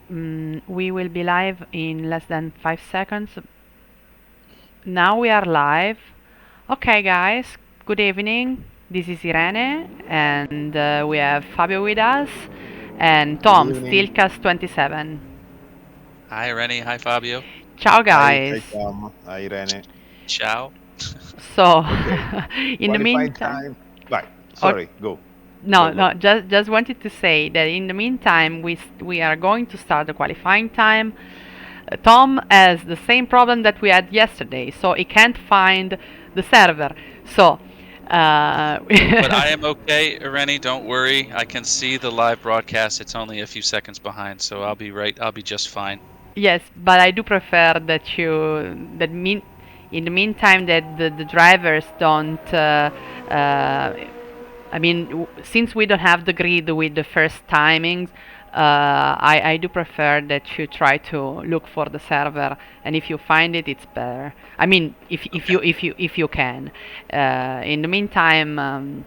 We will be live in less than 5 seconds. Now we are live. Okay, guys, good evening. This is Irene, and we have Fabio with us, and Good Tom, evening. Steelcast27. Hi, Rennie. Hi, Fabio. Ciao, Hi guys. Tom. Hi Irene. Ciao. So, Okay. in the Qualifying meantime, time. Right. oh, Sorry. Go. no, Go. Go. no, just wanted to say that in the meantime, we are going to start the qualifying time. Tom has the same problem that we had yesterday, so he can't find the server. So, uh, But I am okay, Rennie. Don't worry. I can see the live broadcast. It's only a few seconds behind, so I'll be right. I'll be just fine. yes, but I do prefer that in the meantime that the drivers don't. I mean, since we don't have the grid with the first timings, I do prefer that you try to look for the server, and if you find it, it's better. I mean, Okay. if you can. In the meantime,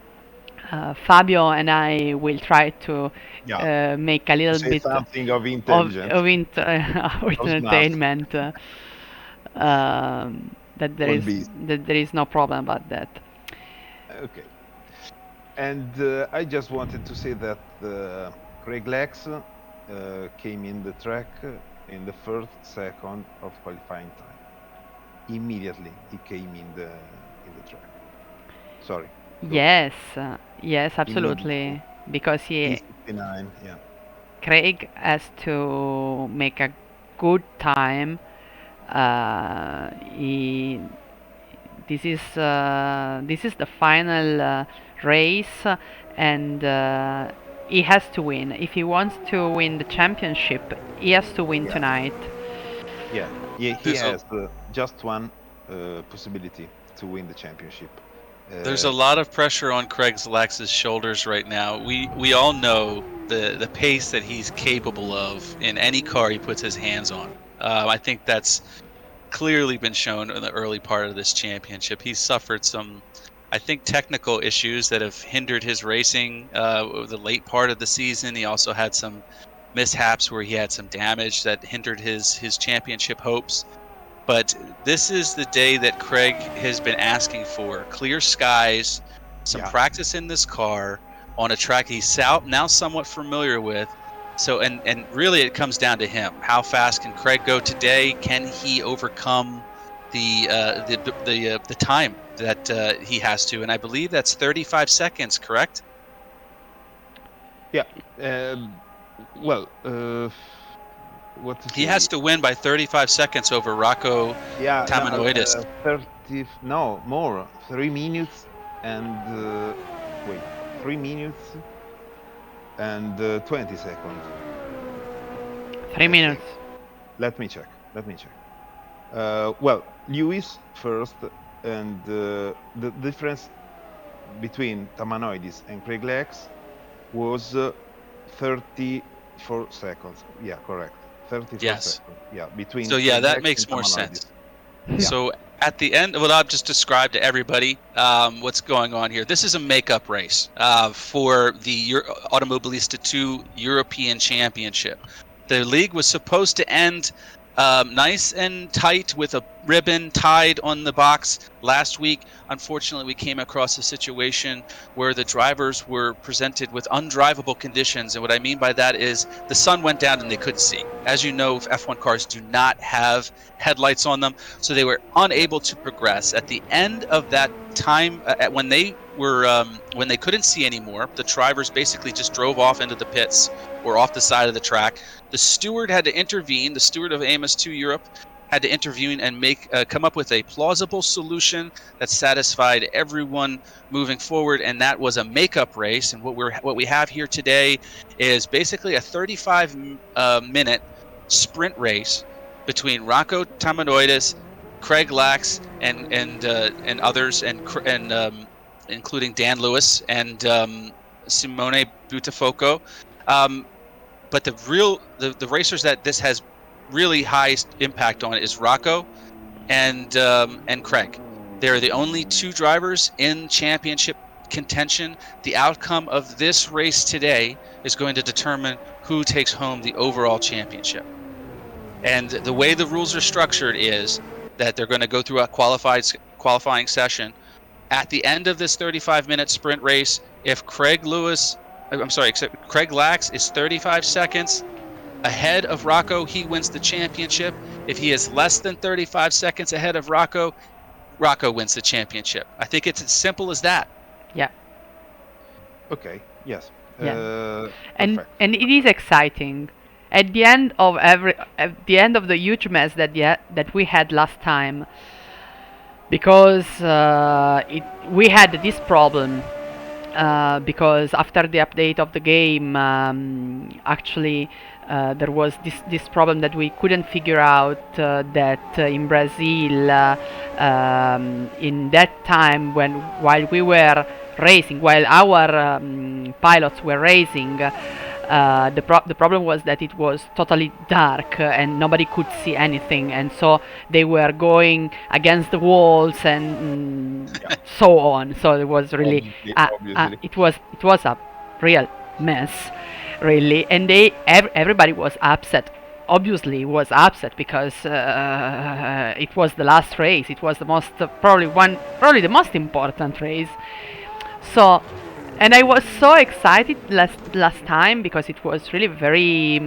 Fabio and I will try to Yeah. make a To little say bit something of intelligence, of of smart, entertainment. That all beast. there is no problem about that. Okay. And I just wanted to say that Craig Lex came in the track in the first second of qualifying time. Immediately he came in the track. Sorry. Go. Yes, yes, Immediately. absolutely. Because P69. Yeah. Craig has to make a good time. He this is the final race, and he has to win. If he wants to win the championship, he has to win Yeah. tonight. Yeah, he There's a has just one possibility to win the championship. there's a Uh, lot of pressure on Craig's Lax's shoulders right now. We all know the pace that he's capable of in any car he puts his hands on. I think that's clearly been shown in the early part of this championship. He's suffered some, I think, technical issues that have hindered his racing over the late part of the season. He also had some mishaps where he had some damage that hindered his championship hopes. But this is the day that Craig has been asking for: clear skies, some yeah, practice in this car on a track now somewhat familiar with. So and really it comes down to him. How fast can Craig go today? Can he overcome the time that he has to? And I believe that's 35 seconds, correct? yeah. Well, what to He has say? to win by 35 seconds over Rocco Yeah, no, Tamanoidis. 30, no, more, 3 minutes and wait, 3 minutes and 20 seconds, 3 I think. minutes. Let me check. Let me check. Well, Lewis first, and the difference between Tamanoidis and Craig Lex was 34 seconds. Yeah, correct. 34 Yes. seconds. Yeah, between So yeah, Craig that Lex and makes more Tamanoidis. sense. Yeah, So at the end, what I've just described to everybody, what's going on here. This is a makeup race for the Automobilista 2 European Championship. The league was supposed to end nice and tight with a ribbon tied on the box last week. Unfortunately, we came across a situation where the drivers were presented with undrivable conditions. And what I mean by that is the sun went down and they couldn't see. As you know, F1 cars do not have headlights on them, so they were unable to progress. At the end of that time, when they couldn't see anymore, the drivers basically just drove off into the pits or off the side of the track. The steward had to intervene. The steward of Amos 2 Europe had to intervene and come up with a plausible solution that satisfied everyone moving forward, and that was a makeup race. And what we have here today is basically a 35 minute sprint race between Rocco Tamanoidis, Craig Lax, and others, and including Dan Lewis and Simone Butafoco. Um, but the racers that this has really highest impact on is Rocco and Craig. They're the only two drivers in championship contention. The outcome of this race today is going to determine who takes home the overall championship. And the way the rules are structured is that they're going to go through a qualifying session. At the end of this 35-minute sprint race, if Craig Lax is 35 seconds ahead of Rocco, he wins the championship. If he is less than 35 seconds ahead of Rocco, Rocco wins the championship. I think it's as simple as that. Yeah. Okay. Yes. And Perfect. and it is exciting. At the end of the huge mess that we had last time, because we had this problem, because after the update of the game, actually there was this problem that we couldn't figure out, that in Brazil, in that time while we were racing, while our pilots were racing, the problem was that it was totally dark, and nobody could see anything, and so they were going against the walls and so on. So it was really Obviously. it was a real mess, really, and everybody was upset. Obviously, was upset because it was the last race. It was the most probably the most important race. So, and I was so excited last time because it was really very.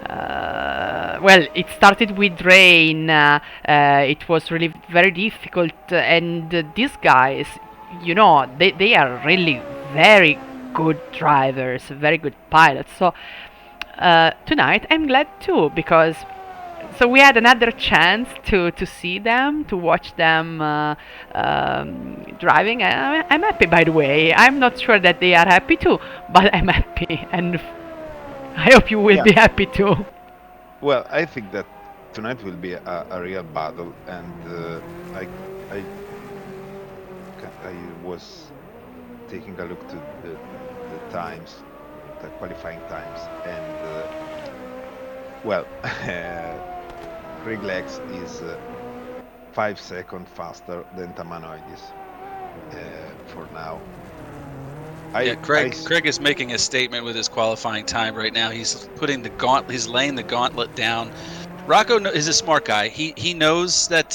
Well, it started with rain. It was really very difficult, and these guys, they are really very good drivers, very good pilots. So tonight I'm glad too, because so we had another chance to see them, to watch them driving. I'm happy, by the way. I'm not sure that they are happy too, but I'm happy, and I hope you will Yeah. be happy too. Well, I think that tonight will be a real battle, and I was taking a look to the times, the qualifying times, and well, Craig Lax is 5 seconds faster than Tamanoidis for now. Craig is making a statement with his qualifying time right now. He's putting he's laying the gauntlet down. Rocco is a smart guy. He knows that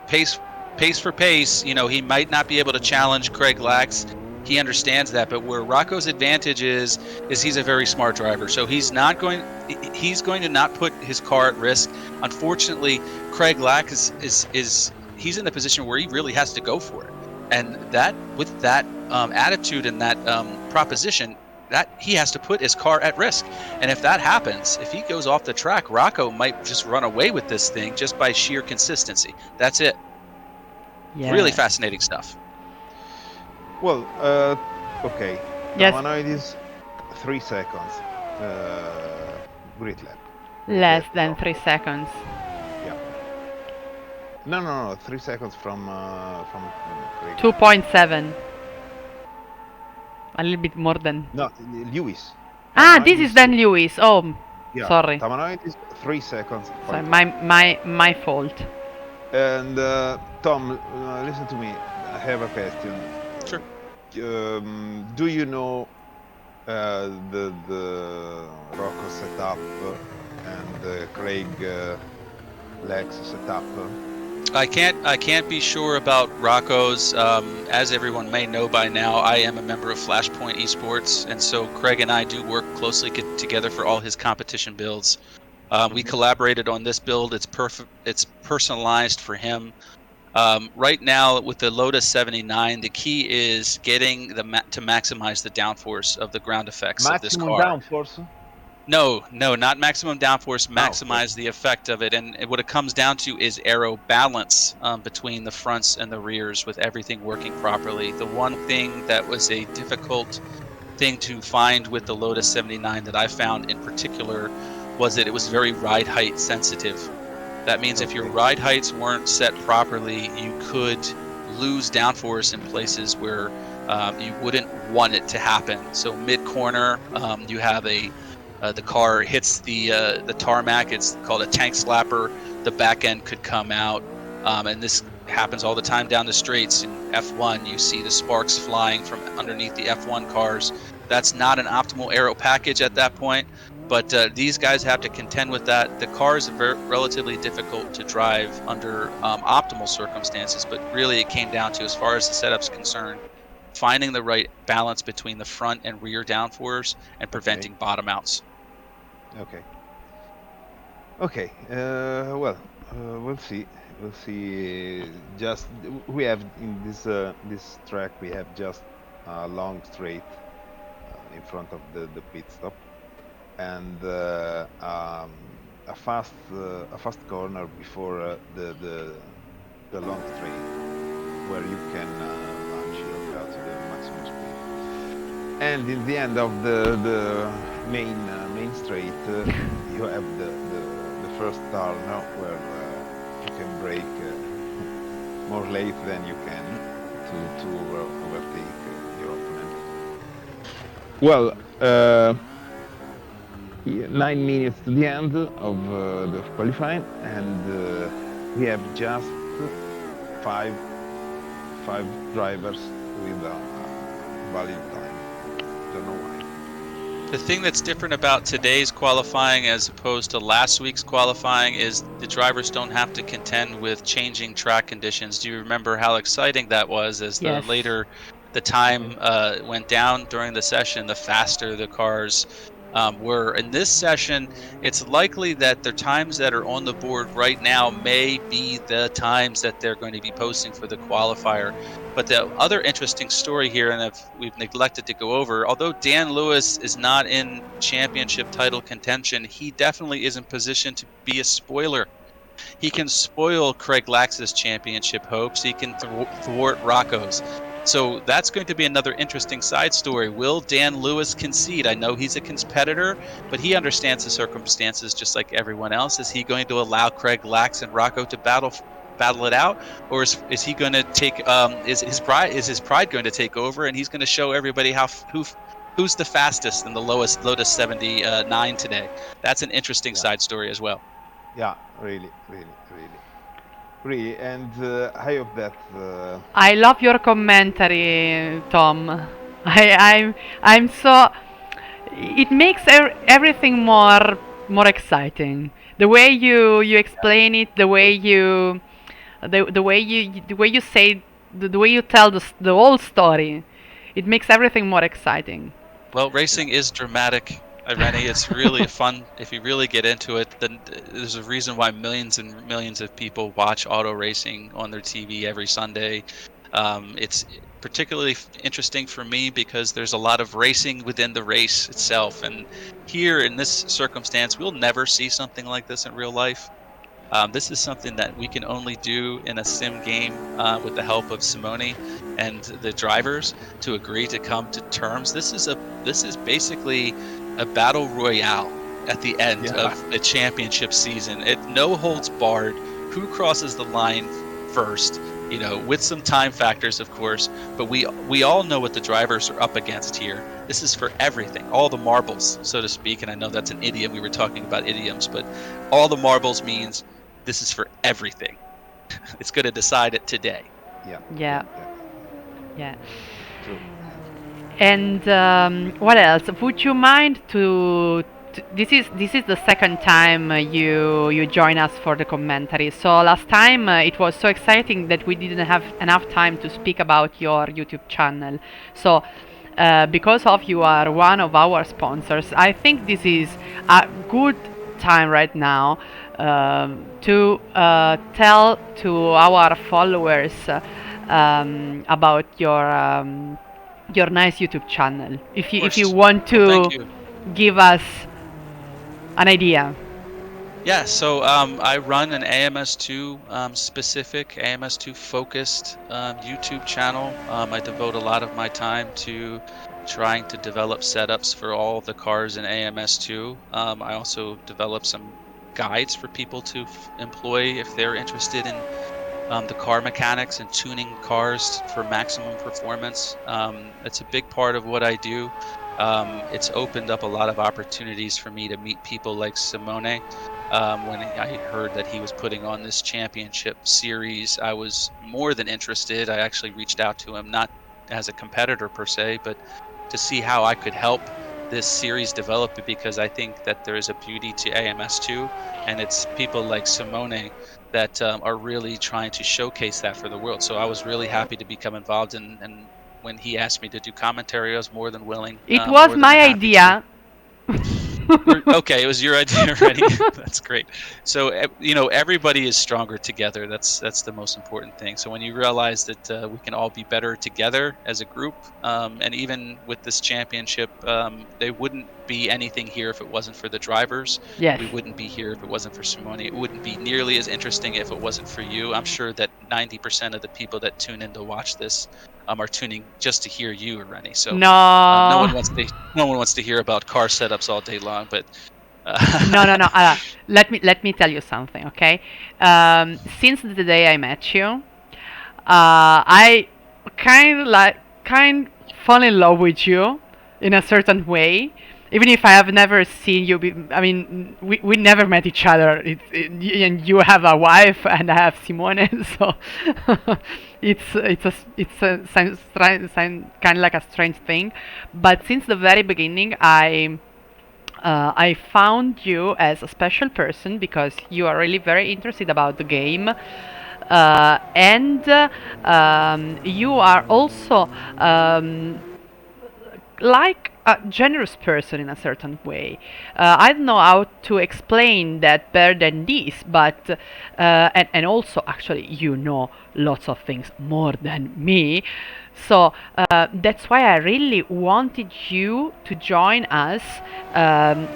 pace for pace. He might not be able to challenge Craig Lax. He understands that, but where Rocco's advantage is he's a very smart driver. So he's going to not put his car at risk. Unfortunately, Craig Lax is he's in the position where he really has to go for it, and that with that attitude and that proposition, that he has to put his car at risk. And if that happens, if he goes off the track, Rocco might just run away with this thing just by sheer consistency. That's it. Yeah. Really fascinating stuff. Well, okay. Yes. Tamanoidis, 3 seconds. Grid lap. Less than 3 seconds. Yeah. No. 3 seconds from Craig. 2.7. A little bit more than. No, Lewis. This is then Lewis. Oh, Yeah. sorry. Tamanoidis, 3 seconds. Sorry, my fault. And Tom, listen to me. I have a question. Sure. Do you know the Rocco setup and the Craig Lax setup? I can't be sure about Rocco's. As everyone may know by now, I am a member of Flashpoint Esports, and so Craig and I do work closely together for all his competition builds. We collaborated on this build. It's perfect. It's personalized for him. Right now, with the Lotus 79, the key is getting to maximize the downforce of the ground effects of this car. Maximum downforce? No, not maximum downforce. Maximize the effect of it, and what it comes down to is aero balance between the fronts and the rears, with everything working properly. The one thing that was a difficult thing to find with the Lotus 79 that I found in particular was that it was very ride height sensitive. That means if your ride heights weren't set properly, you could lose downforce in places where you wouldn't want it to happen. So mid-corner, you have the car hits the tarmac. It's called a tank slapper. The back end could come out, and this happens all the time down the straights. In F1, you see the sparks flying from underneath the F1 cars. That's not an optimal aero package at that point. But these guys have to contend with that. The cars are relatively difficult to drive under optimal circumstances, but really it came down to, as far as the setup's concerned, finding the right balance between the front and rear downforce and preventing bottom outs. Okay. Okay. Well, we'll see. We'll see. Just we have in this track we have just a long straight in front of the pit stop, and a fast corner before the long straight, where you can launch your car to the maximum speed. And in the end of the main straight, you have the first turn where you can brake more late than you can to overtake your opponent. Well, 9 minutes to the end of the qualifying, and we have just five drivers with a valid time. Don't know why. The thing that's different about today's qualifying as opposed to last week's qualifying is the drivers don't have to contend with changing track conditions. Do you remember how exciting that was as Yes. the time went down during the session, the faster the cars were. In this session, it's likely that the times that are on the board right now may be the times that they're going to be posting for the qualifier. But the other interesting story here, and we've neglected to go over, although Dan Lewis is not in championship title contention, he definitely is in position to be a spoiler. He can spoil Craig Lax's championship hopes. He can thwart Rocco's. So that's going to be another interesting side story. Will Dan Lewis concede? I know he's a competitor, but he understands the circumstances just like everyone else. Is he going to allow Craig Lax and Rocco to battle it out, or is he going to take is his pride going to take over, and he's going to show everybody who's the fastest in the lowest Lotus 79 today? That's an interesting side story as well. Yeah, really. And I hope that. I love your commentary, Tom. I'm so. It makes everything more exciting. The way you explain it, the way you say, the way you tell the whole story, it makes everything more exciting. Well, racing is dramatic, Irene. It's really fun. If you really get into it, then there's a reason why millions and millions of people watch auto racing on their TV every Sunday. It's particularly interesting for me because there's a lot of racing within the race itself. And here in this circumstance, we'll never see something like this in real life. This is something that we can only do in a sim game with the help of Simone and the drivers to agree to come to terms. This is basically a battle royale at the end of the championship season. It no holds barred. Who crosses the line first? You know, with some time factors, of course, but we all know what the drivers are up against here. This is for everything, all the marbles, so to speak. And I know that's an idiom. We were talking about idioms, but all the marbles means this is for everything. It's going to decide it today. Yeah. And what else? Would you mind to this is the second time you join us for the commentary. So last time it was so exciting that we didn't have enough time to speak about your YouTube channel. So because of you are one of our sponsors, I think this is a good time right now to tell to our followers about your nice YouTube channel. If you want to give us an idea. Yeah, so I run an AMS2 specific, AMS2 focused YouTube channel. I devote a lot of my time to trying to develop setups for all the cars in AMS2. I also develop some guides for people to employ if they're interested in the car mechanics and tuning cars for maximum performance. It's a big part of what I do. It's opened up a lot of opportunities for me to meet people like Simone. When I heard that he was putting on this championship series, I was more than interested. I actually reached out to him, not as a competitor per se, but to see how I could help this series develop, because I think that there is a beauty to AMS2, and it's people like Simone that are really trying to showcase that for the world. So I was really happy to become involved, and when he asked me to do commentary, I was more than willing, It was more than my happy to. idea. Okay, it was your idea already. That's great. So everybody is stronger together. That's the most important thing. So when you realize that we can all be better together as a group, and even with this championship, there wouldn't be anything here if it wasn't for the drivers. Yes. We wouldn't be here if it wasn't for Simone. It wouldn't be nearly as interesting if it wasn't for you. I'm sure that 90% of the people that tune in to watch this are tuning just to hear you, Rennie. So no one No. wants to hear about car setups all day long. But No, no, no. Let me tell you something, okay? Since the day I met you, I kind fall in love with you in a certain way, even if I have never seen you. I mean, we never met each other. And you have a wife, and I have Simone, so it's kind of like a strange thing. But since the very beginning, I found you as a special person because you are really very interested about the game, and you are also like a generous person in a certain way. I don't know how to explain that better than this, but and also actually you know lots of things more than me. So that's why I really wanted you to join us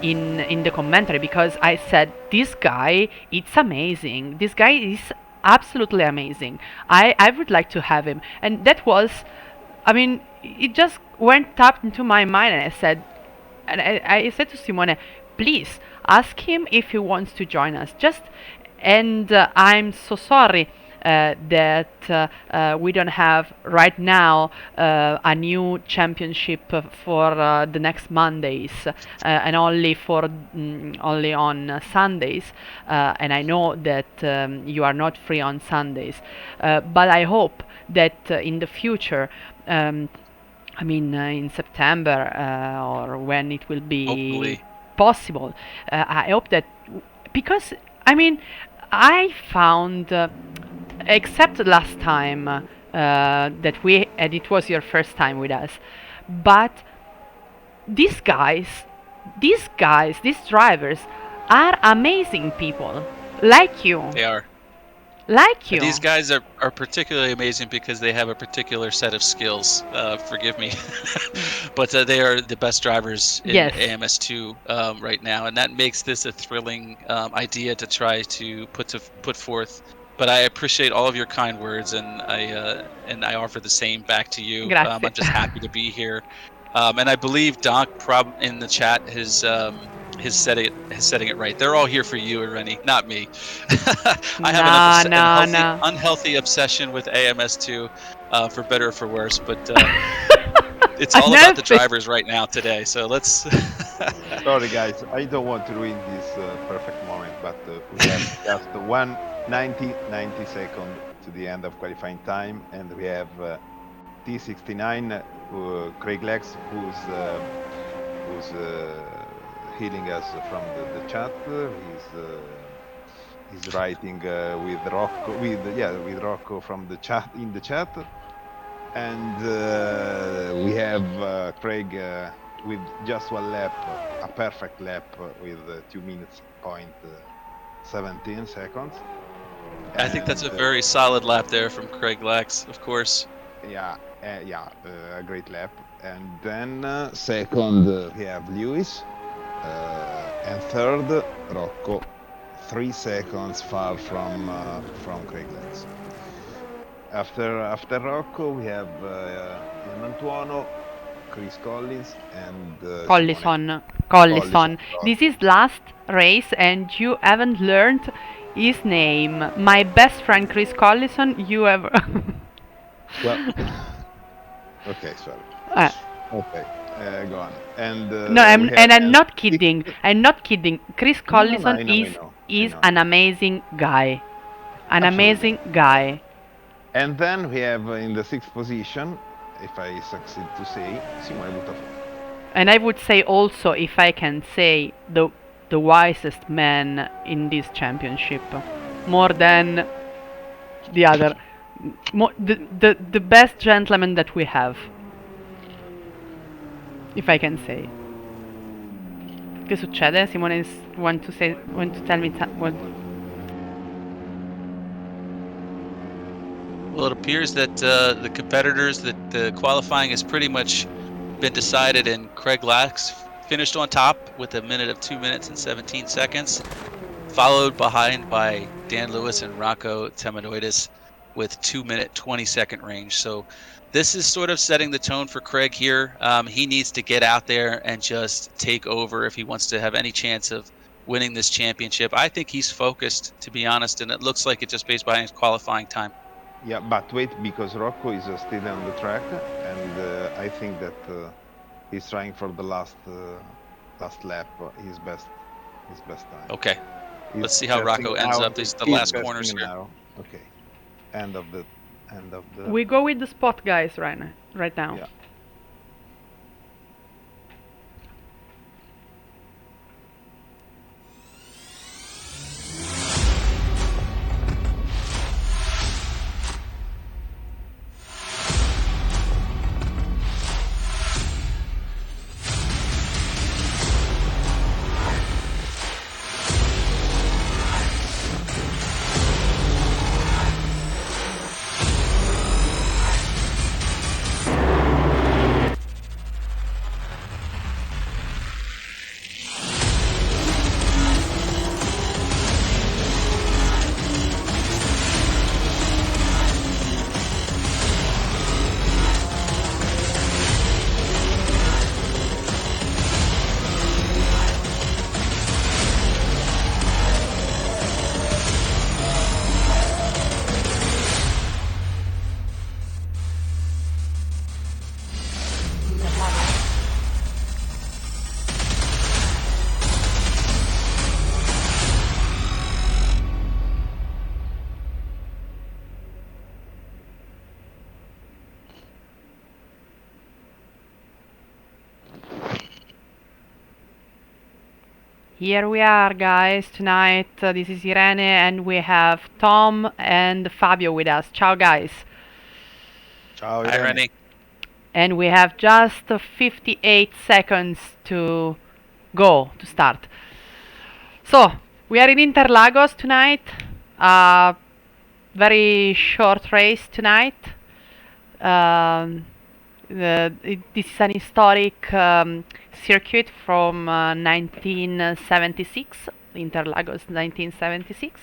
in the commentary, because I said this guy, it's amazing. This guy is absolutely amazing. I would like to have him, and that was, I mean, it just went up into my mind, and I said to Simone, please ask him if he wants to join us. And I'm so sorry that we don't have right now a new championship for the next Mondays, and only on Sundays. And I know that you are not free on Sundays, but I hope that in the future. I mean, in September, or when it will be hopefully, possible. I hope that, because I mean, I found, except last time that we and it was your first time with us, but these guys, these drivers are amazing people, like you, they are. like you. These guys are particularly amazing because they have a particular set of skills. Forgive me, but they are the best drivers in Yes, AMS2 right now, and that makes this a thrilling idea to try to put forth. But I appreciate all of your kind words, and I offer the same back to you. grazie. I'm just happy to be here, and I believe Doc in the chat has setting it right. They're all here for you, Rennie, not me. I have No, no, an no. unhealthy obsession with AMS2, for better or for worse. But it's all about the Unhealthy. drivers right now today. So let's. Sorry, guys, I don't want to ruin this perfect moment, but we have just 90 seconds to the end of qualifying time, and we have T69, Craig Lex, who's healing us from the chat. He's writing with Rocco from the chat in the chat, and we have Craig with just one lap, a perfect lap with 2 minutes point 17 seconds. I think that's a very solid lap there from Craig Lex, of course. Yeah, a great lap. And then second we have Lewis, and third Rocco, 3 seconds far from Craig Lex. After Rocco we have Ian Antuono, Chris Collins, and Collison. Collison. This is last race, and you haven't learned his name. My best friend Chris Collison. You ever? Well, okay, sorry. Okay, go on. And No, we have I'm not kidding. I'm not kidding. Chris Collison I know. is an amazing guy. An Absolutely. amazing guy. And then we have in the 6th position if I succeed to say, Simone Buttafuoco. And I would say also, if I can say, the wisest man in this championship, more than the other, the best gentleman that we have, if I can say. Che succede? Simone want to tell me what? Well, it appears that the competitors, that the qualifying has pretty much been decided, and Craig Lax finished on top with a minute of 2 minutes and 17 seconds, followed behind by Dan Lewis and Rocco Temenoidis with 2-minute 20-second range. So this is sort of setting the tone for Craig here. He needs to get out there and just take over if he wants to have any chance of winning this championship. I think he's focused, to be honest, and it looks like it just based by his qualifying time. Yeah, but wait, because Rocco is still on the track, and I think that he's trying for the last lap, his best time. Okay, He's let's see how Rocco testing ends now. up. These are the He's last corners testing here. now. Okay, end of the. We go with the spot guys right now. Yeah. Here we are, guys, tonight. This is Irene, and we have Tom and Fabio with us. Ciao, guys. Ciao, Hi, Irene. Rennie. And we have just 58 seconds to go to start. So, we are in Interlagos tonight. Very short race tonight. This is an historic circuit from 1976, Interlagos 1976.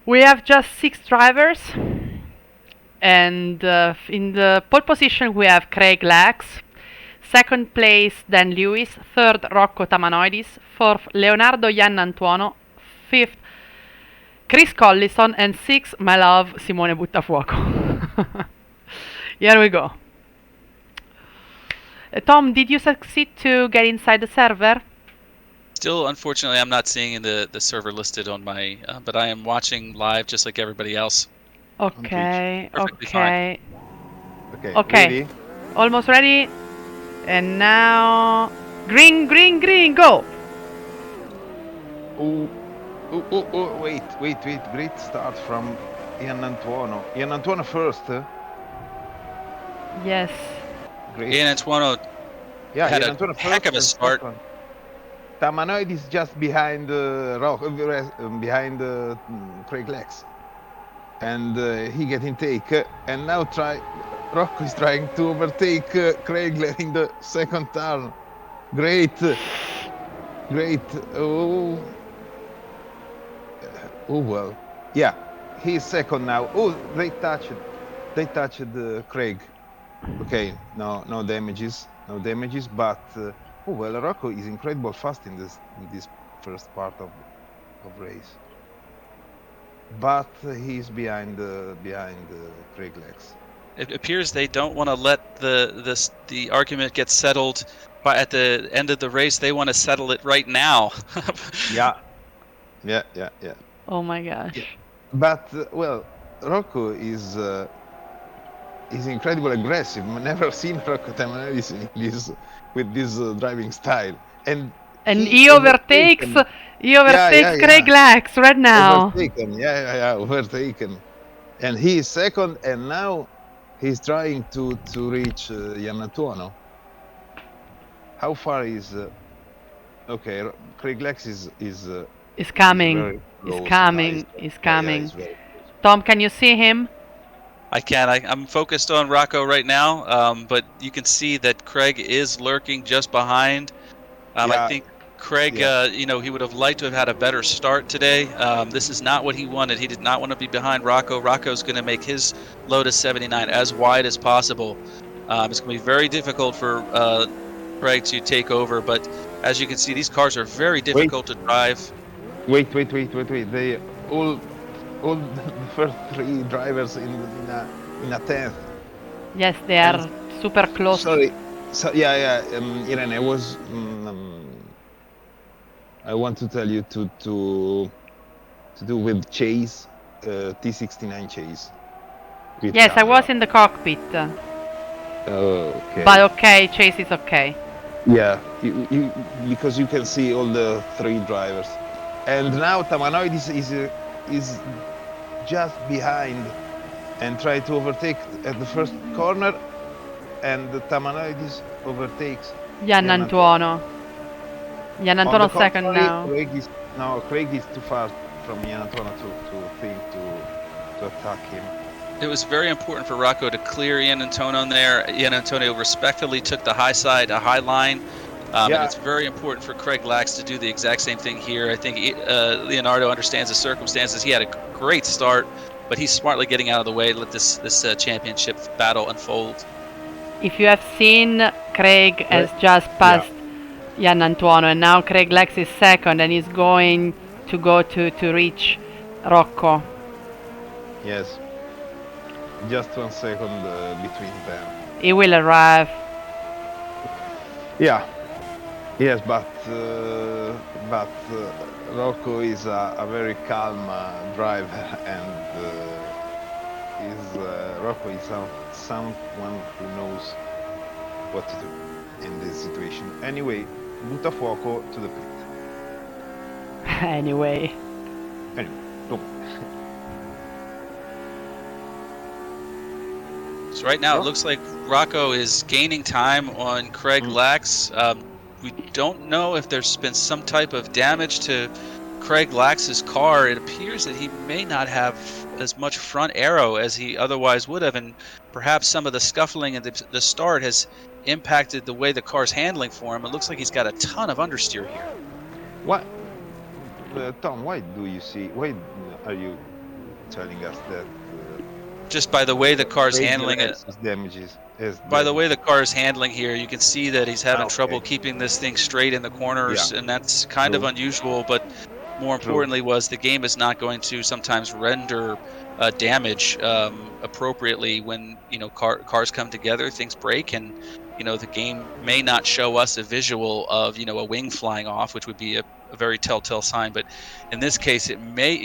We have just 6 drivers, and in the pole position we have Craig Lax, second place Dan Lewis, third Rocco Tamanoidis, fourth Leonardo Iannantuono, fifth Chris Collison, and sixth my love Simone Buttafuoco. Here we go. Tom, did you succeed to get inside the server? Still, unfortunately, I'm not seeing the server listed on my, but I am watching live just like everybody else. Okay, Perfectly okay. Okay. Okay. Ready? Almost ready. And now... Green, green, green, go! Wait. Great start from Iannantuono. Iannantuono first. Yes. Great. Iannantuono Yeah, had a Iannantuono heck of a and start. second. Tamanoid is just behind Craig Lex, and he getting take. And now Rocco is trying to overtake Craig in the second turn. Great. Oh well. Yeah, he's second now. Oh, they touched Craig. Okay, no damages, but oh well, Rocco is incredible fast in this first part of race, but he's behind Craig Lex. It appears they don't want to let the argument get settled at the end of the race. They want to settle it right now. Yeah. Oh my gosh. Yeah. But well, Rocco is he's incredibly aggressive. Never seen Rocco Tamanellis with this driving style, and And he he overtakes overtaken. he overtakes Craig Yeah. Lax right now. Overtaken. Yeah. Overtaken. And he is second, and now he's trying to reach Jan Antuono. How far is? Okay, Craig Lex He's is coming. very He's close now. coming. He's Yeah, coming. he's very close. Tom, can you see him? I can. I'm focused on Rocco right now, but you can see that Craig is lurking just behind. I Yeah, think Craig, yeah. he would have liked to have had a better start today. This is not what he wanted. He did not want to be behind Rocco. Rocco's going to make his Lotus 79 as wide as possible. It's going to be very difficult for Craig to take over, but as you can see, these cars are very Wait, difficult to drive. wait. They all the first three drivers in a tenth. Yes, they And are super close. sorry, so yeah. Irene, I want to tell you to do with Chase, T69 Chase. With Yes, I camera. was in the cockpit. Okay. But okay, Chase is okay. Yeah, because you can see all the three drivers, and now Tamanoid is just behind and try to overtake at the first corner, and the Tamanoid overtakes Jan Jan Antuono. Antuono. Jan On the Antuono second contrary, now. Craig is too far from Jan Antuono to think to attack him. It was very important for Rocco to clear Ian Antonio there. Ian Antonio respectfully took the high side, a high line. And it's very important for Craig Lax to do the exact same thing here. I think Leonardo understands the circumstances. He had a great start, but he's smartly getting out of the way to let this championship battle unfold. If you have seen, Craig has just passed Jan Antuono, and now Craig Lex is second, and he's going to go to reach Rocco. Yes. Just 1 second between them. He will arrive. Yeah. Yes, but Rocco is a very calm driver, and Rocco is someone who knows what to do in this situation. Anyway, butta fuoco to the pit. Anyway. Go. So right now it looks like Rocco is gaining time on Craig Lax. We don't know if there's been some type of damage to Craig Lax's car. It appears that he may not have as much front aero as he otherwise would have, and perhaps some of the scuffling at the start has impacted the way the car's handling for him. It looks like he's got a ton of understeer here. What, Tom? Why are you telling us that? Just by the way the car's handling it. By the way the car is handling here, you can see that he's having trouble keeping this thing straight in the corners, and that's kind of unusual. But more importantly, was the game is not going to sometimes render damage appropriately when cars come together, things break, and the game may not show us a visual of a wing flying off, which would be a very telltale sign. But in this case, it may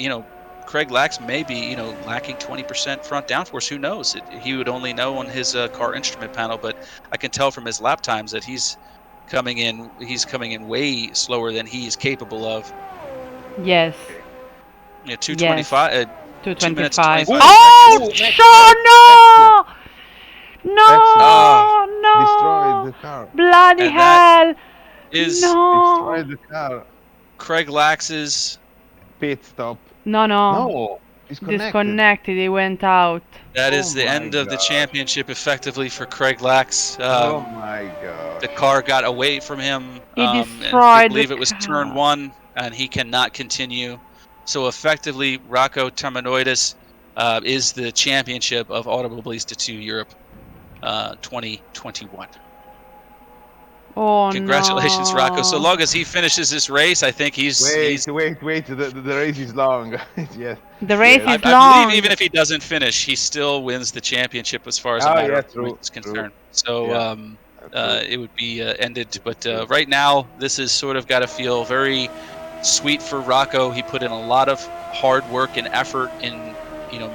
Craig Lax may be, lacking 20% front downforce. Who knows? He would only know on his car instrument panel, but I can tell from his lap times that he's coming in way slower than he is capable of. Yes. 2:25. Yes. 2 minutes 25. Oh, no! No! Destroyed the car. Bloody And hell! Destroyed the car. Craig Lax's pit stop. No. Disconnected. He went out. That is the end of the championship effectively for Craig Lax. Oh my god. The car got away from him. He destroyed I believe it was the turn 1, and he cannot continue. So effectively, Rocco Terminoidis is the championship of Automobilista 2 Europe 2021. Oh, congratulations, no. Rocco. So long as he finishes this race, I think he's... Wait. The race is long. Yes. The race is long. I believe even if he doesn't finish, he still wins the championship as far as a matter of points is concerned. So it would be ended. But right now, this has sort of got to feel very sweet for Rocco. He put in a lot of hard work and effort in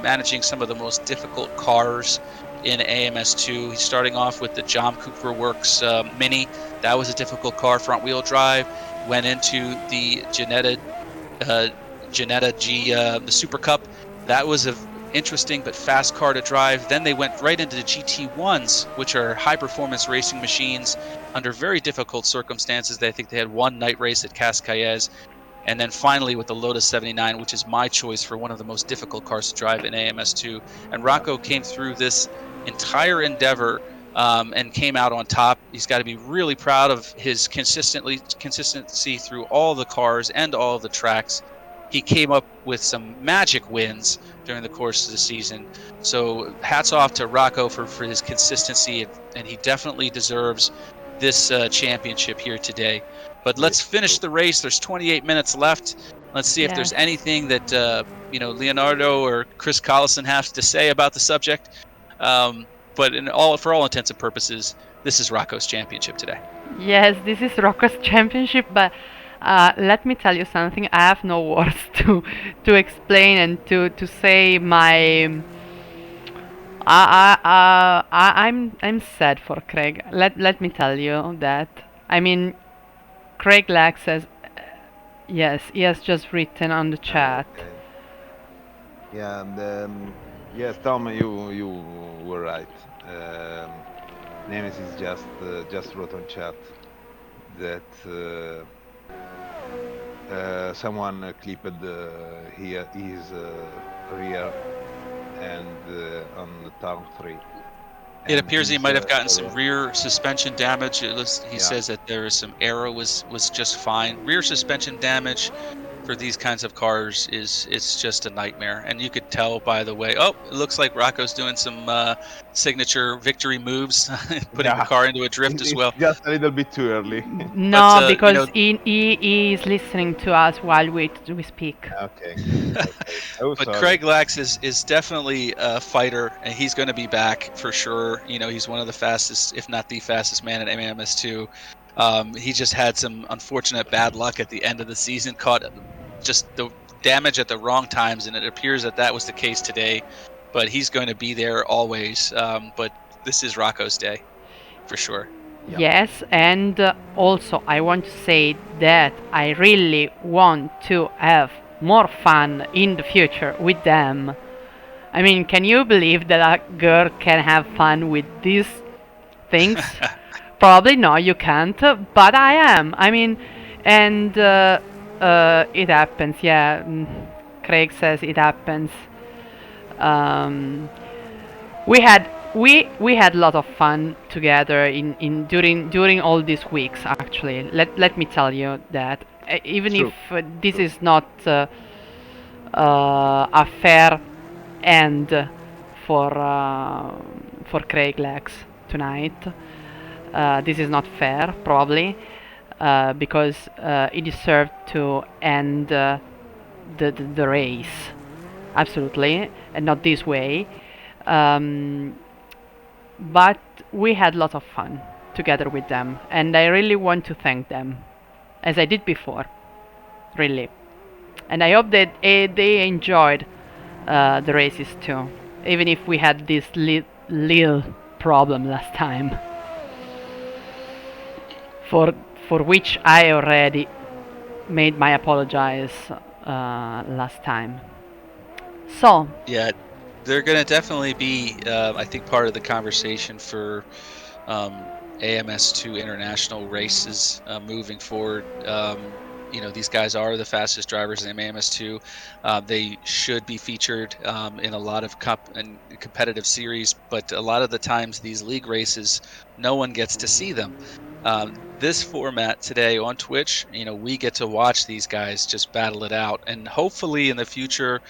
managing some of the most difficult cars in AMS2. He's starting off with the John Cooper Works Mini. That was a difficult car, front-wheel drive. Went into the Ginetta G, the Super Cup. That was a interesting but fast car to drive. Then they went right into the GT1s, which are high-performance racing machines under very difficult circumstances. I think they had one night race at Cascais. And then finally with the Lotus 79, which is my choice for one of the most difficult cars to drive in AMS2. And Rocco came through this entire endeavor and came out on top. He's got to be really proud of his consistency through all the cars and all the tracks. He came up with some magic wins during the course of the season. So hats off to Rocco for his consistency, and he definitely deserves this championship here today. But let's finish the race. There's 28 minutes left. Let's see if there's Yes. anything that Leonardo or Chris Collison have to say about the subject. But for all intents and purposes, this is Rocco's championship today. Yes, this is Rocco's championship, but let me tell you something. I have no words to explain and to say my. I'm sad for Craig. Let me tell you that. I mean, Craig Lack says, yes, he has just written on the chat. Okay. Yeah, and yes, Tom, you were right. Nemesis just wrote on chat that someone clipped his rear and on turn 3. It appears he might have gotten some rear suspension damage. He says that there is some aero was just fine. Rear suspension damage for these kinds of cars it's just a nightmare. And you could tell by the way, it looks like Rocco's doing some signature victory moves, putting the car into a drift as well. Just a little bit too early. No, but, because he is listening to us while we speak. Okay. But Craig Lax is definitely a fighter, and he's going to be back for sure. He's one of the fastest, if not the fastest man in AMS2. He just had some unfortunate bad luck at the end of the season, caught just the damage at the wrong times, and it appears that was the case today. But he's going to be there always. But this is Rocco's day, for sure. Yep. Yes, and also I want to say that I really want to have more fun in the future with them. I mean, can you believe that a girl can have fun with these things? Probably no, you can't, but I am. I mean, and it happens, yeah. Craig says it happens. We had a lot of fun together during all these weeks. Actually, let me tell you that even if this is not a fair end for Craig Lex tonight, this is not fair, probably, because he deserved to end the race, absolutely, and not this way. But we had a lot of fun together with them, and I really want to thank them, as I did before, really. And I hope that they enjoyed the races too, even if we had this little problem last time, for which I already made my apologies last time. So yeah, they're going to definitely be, I think, part of the conversation for AMS2 international races moving forward. These guys are the fastest drivers in AMS2. They should be featured in a lot of cup and competitive series, but a lot of the times these league races, no one gets to see them. This format today on Twitch, we get to watch these guys just battle it out, and hopefully in the future,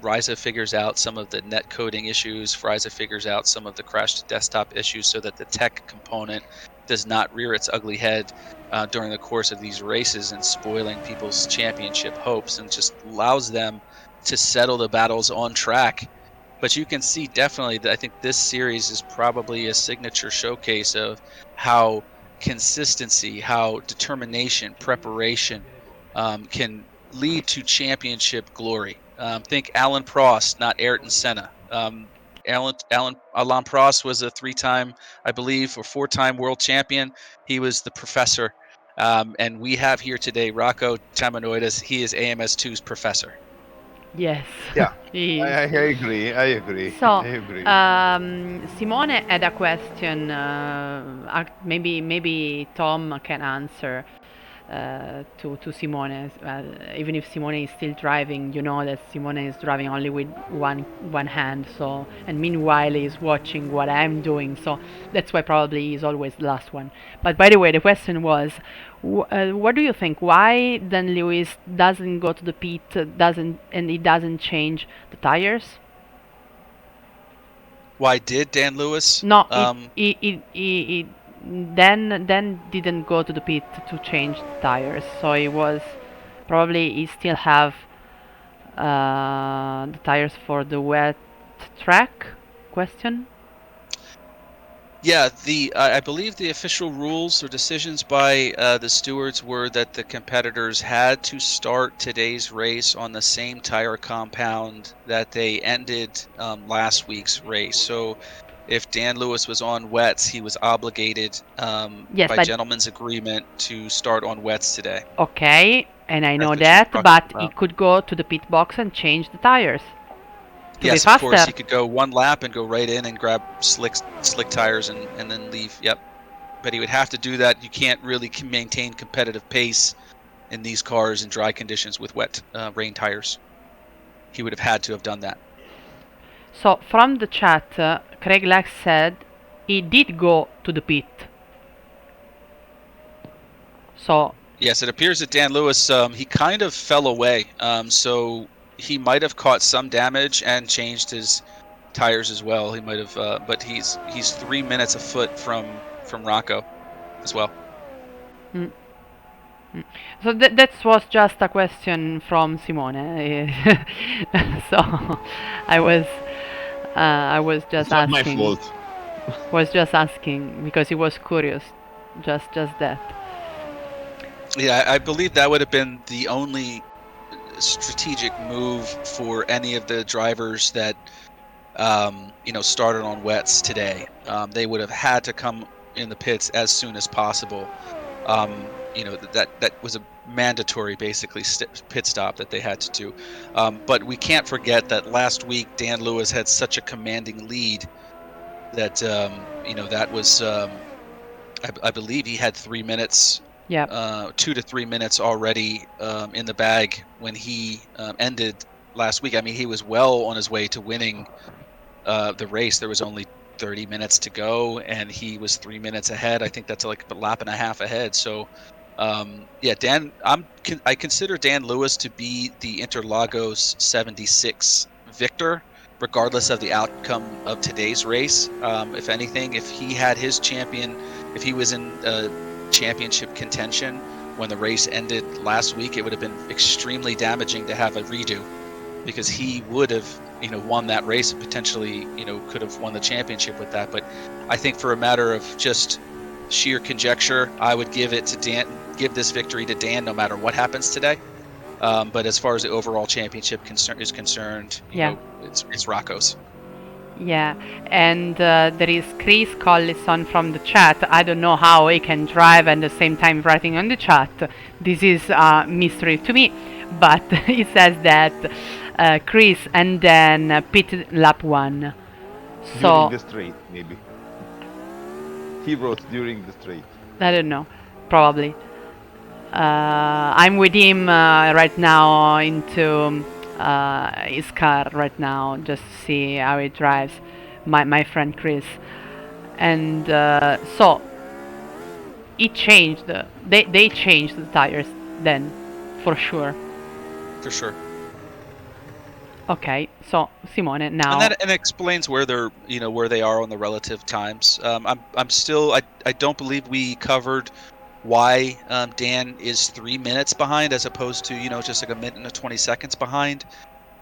Ryza figures out some of the net coding issues. Ryza figures out some of the crashed desktop issues so that the tech component does not rear its ugly head during the course of these races and spoiling people's championship hopes, and just allows them to settle the battles on track. But you can see definitely that I think this series is probably a signature showcase of how consistency, how determination, preparation can lead to championship glory. Think Alan Prost, not Ayrton Senna. Alain Prost was a 3-time, I believe, or 4-time world champion. He was the professor. And we have here today Rocco Tamanoidis. He is AMS2's professor. Yes, Yeah, he I, is. I agree. I agree. I So, agree. Simone had a question. Maybe Tom can answer to Simone. Even if Simone is still driving, you know that Simone is driving only with one hand. So, and meanwhile he's watching what I'm doing. So that's why probably he's always the last one. But by the way, the question was, what do you think? Why then Lewis doesn't go to the pit? Doesn't and he doesn't change the tires? Why did Dan Lewis? No, it then didn't go to the pit to change the tires. So it was probably he still have the tires for the wet track question. Yeah, I believe the official rules or decisions by the stewards were that the competitors had to start today's race on the same tire compound that they ended last week's race. So if Dan Lewis was on wets, he was obligated Yes, by but gentleman's agreement to start on wets today. okay, and I That's know what she's that, talking but he about. could go to the pit box and change the tires to be Yes, of course, faster. he could go one lap and go right in and grab slick tires and then leave. Yep. But he would have to do that. You can't really maintain competitive pace in these cars in dry conditions with wet rain tires. He would have had to have done that. So from the chat, Craig Lax said he did go to the pit. So Yes, it appears that Dan Lewis, he kind of fell away. So he might have caught some damage and changed his tires as well. He might have, but he's 3 minutes afoot from Rocco as well. mm, so that was just a question from Simone. So I was It's just not my asking. fault. Was just asking because he was curious. Just that. Yeah, I believe that would have been the only strategic move for any of the drivers that started on wets today. They would have had to come in the pits as soon as possible. That was a mandatory, basically, pit stop that they had to do. But we can't forget that last week Dan Lewis had such a commanding lead that that was I believe he had 3 minutes. Yeah. 2 to 3 minutes already in the bag when he ended last week. I mean, he was well on his way to winning the race. There was only 30 minutes to go, and he was 3 minutes ahead. I think that's like a lap and a half ahead. So, yeah, I consider Dan Lewis to be the Interlagos 76 victor, regardless of the outcome of today's race. If anything, if he had his champion, if he was in championship contention when the race ended last week, it would have been extremely damaging to have a redo, because he would have won that race and potentially could have won the championship with that. But I think for a matter of just sheer conjecture, I would give this victory to Dan no matter what happens today. But as far as the overall championship is concerned, it's Rocco's. Yeah, and there is Chris Collison from the chat. I don't know how he can drive and at the same time writing on the chat. This is a mystery to me, but he says that Chris and then pit lap 1. So During the straight, maybe. He wrote during the straight. I don't know, probably. I'm with him right now into his car right now, just to see how he drives. My friend Chris, and so he changed. They changed the tires then, for sure. For sure. Okay, so Simone now. And that explains where they are on the relative times. I'm still I don't believe we covered why Dan is 3 minutes behind as opposed to just like a minute and 20 seconds behind.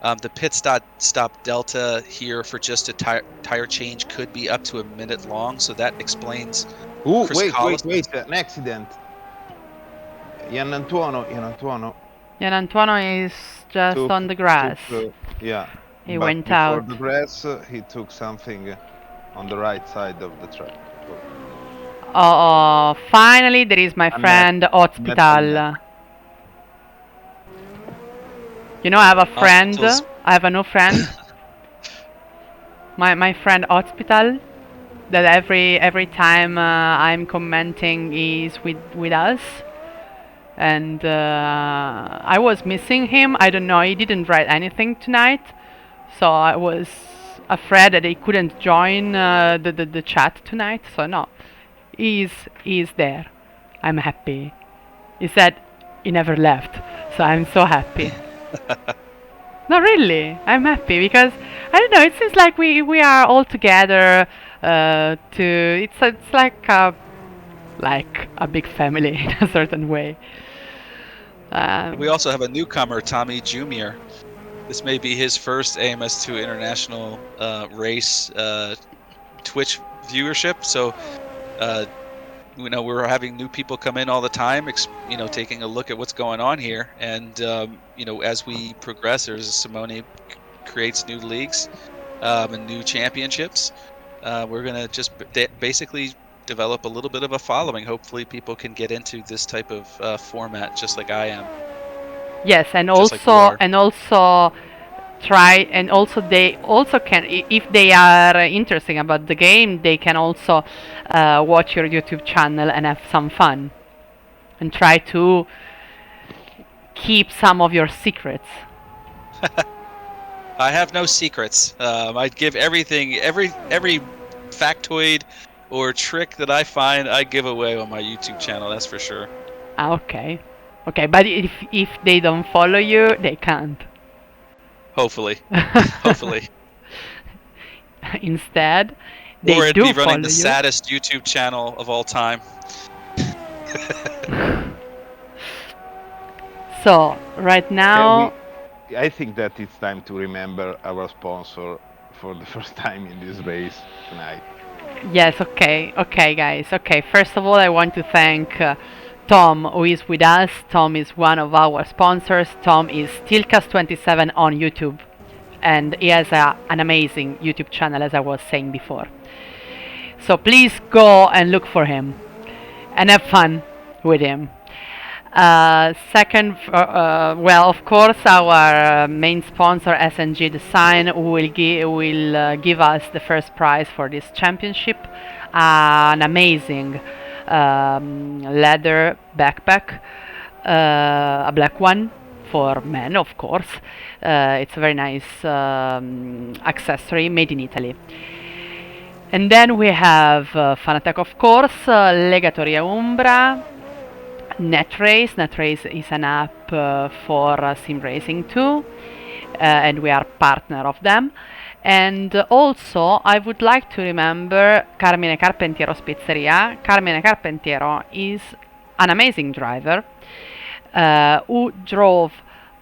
The pit stop delta here for just a tire change could be up to a minute long, so that explains. Wait, an accident. Gian Antuono Gian Antuono is just on the grass. yeah. He But went before out. the grass, he took something on the right side of the track. So, Oh, finally there is my a net, friend metal net. Hospital. You know, I have a friend. Hospitals. I have a new friend. My friend Hospital. That every time I'm commenting is with us, and I was missing him. I don't know. He didn't write anything tonight, so I was afraid that he couldn't join the chat tonight. So no, he's there. I'm happy. He said he never left, so I'm so happy. No, really, I'm happy because I don't know. It seems like we are all together. It's like a big family in a certain way. We Um, also have a newcomer, Tommy Jr. This may be his first AMS2 international race Twitch viewership. So, we're having new people come in all the time, taking a look at what's going on here. And, as we progress, Simone creates new leagues and new championships. We're going to just basically develop a little bit of a following. Hopefully people can get into this type of format just like I am. yes, and Just like we also are. try, and also they also can, if they are interesting about the game, they can also watch your YouTube channel and have some fun and try to keep some of your secrets. I have no secrets. I give everything, every factoid or trick that I find, I give away on my YouTube channel. That's for sure. Okay, okay, but if they don't follow you, they can't. Hopefully, hopefully. Instead, they Or it'd do be running follow the you. saddest YouTube channel of all time. So right now, I think that it's time to remember our sponsor for the first time in this race tonight. yes, okay, guys. Okay, first of all, I want to thank Tom, who is with us. Tom is one of our sponsors. Tom is Steelcast27 on YouTube, and he has an amazing YouTube channel, as I was saying before. So please go and look for him and have fun with him. Second, well, of course, our main sponsor, SNG Design, will give us the first prize for this championship, an amazing leather backpack, a black one for men, of course. It's a very nice accessory made in Italy. And then we have Fanatec, of course, Legatoria Umbra, NetRace. NetRace is an app for sim racing too, and we are partner of them. And also, I would like to remember Carmine Carpentiero Spezzeria. Carmine Carpentiero is an amazing driver who drove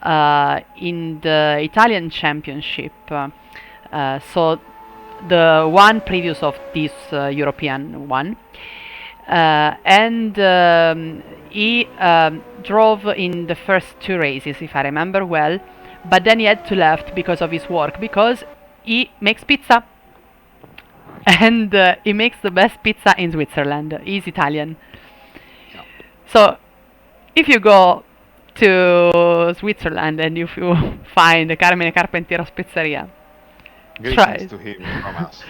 in the Italian Championship. So the one previous of this European one. And he drove in the first two races, if I remember well, but then he had to left because of his work, because he makes pizza. And he makes the best pizza in Switzerland. He's Italian. Yeah. So if you go to Switzerland and if you find the Carmine Carpentiero Spezzeria, try Greetings it. to him from us.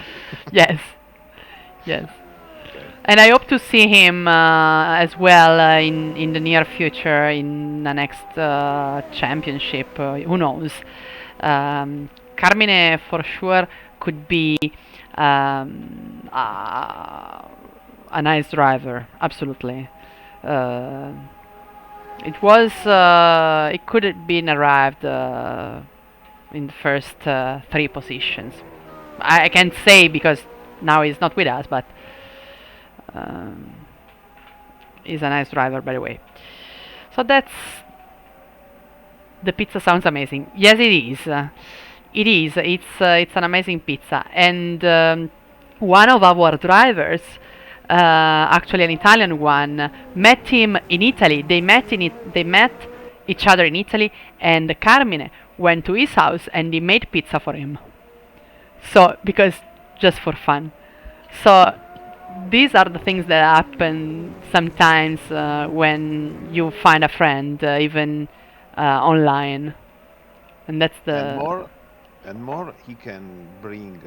Yes, yes. Okay. And I hope to see him as well in the near future in the next championship. Who knows? Carmine for sure could be a nice driver. Absolutely. Uh, it was. It could have been arrived in the first three positions. I can't say because now he's not with us, but um, he's a nice driver, by the way. So that's the pizza. Sounds amazing. Yes, it is. It is. It's an amazing pizza, and one of our drivers, actually an Italian one, met him in Italy. They met each other in Italy, and Carmine went to his house and he made pizza for him. So, because just for fun. So, these are the things that happen sometimes when you find a friend, even online, and that's And the more, he can bring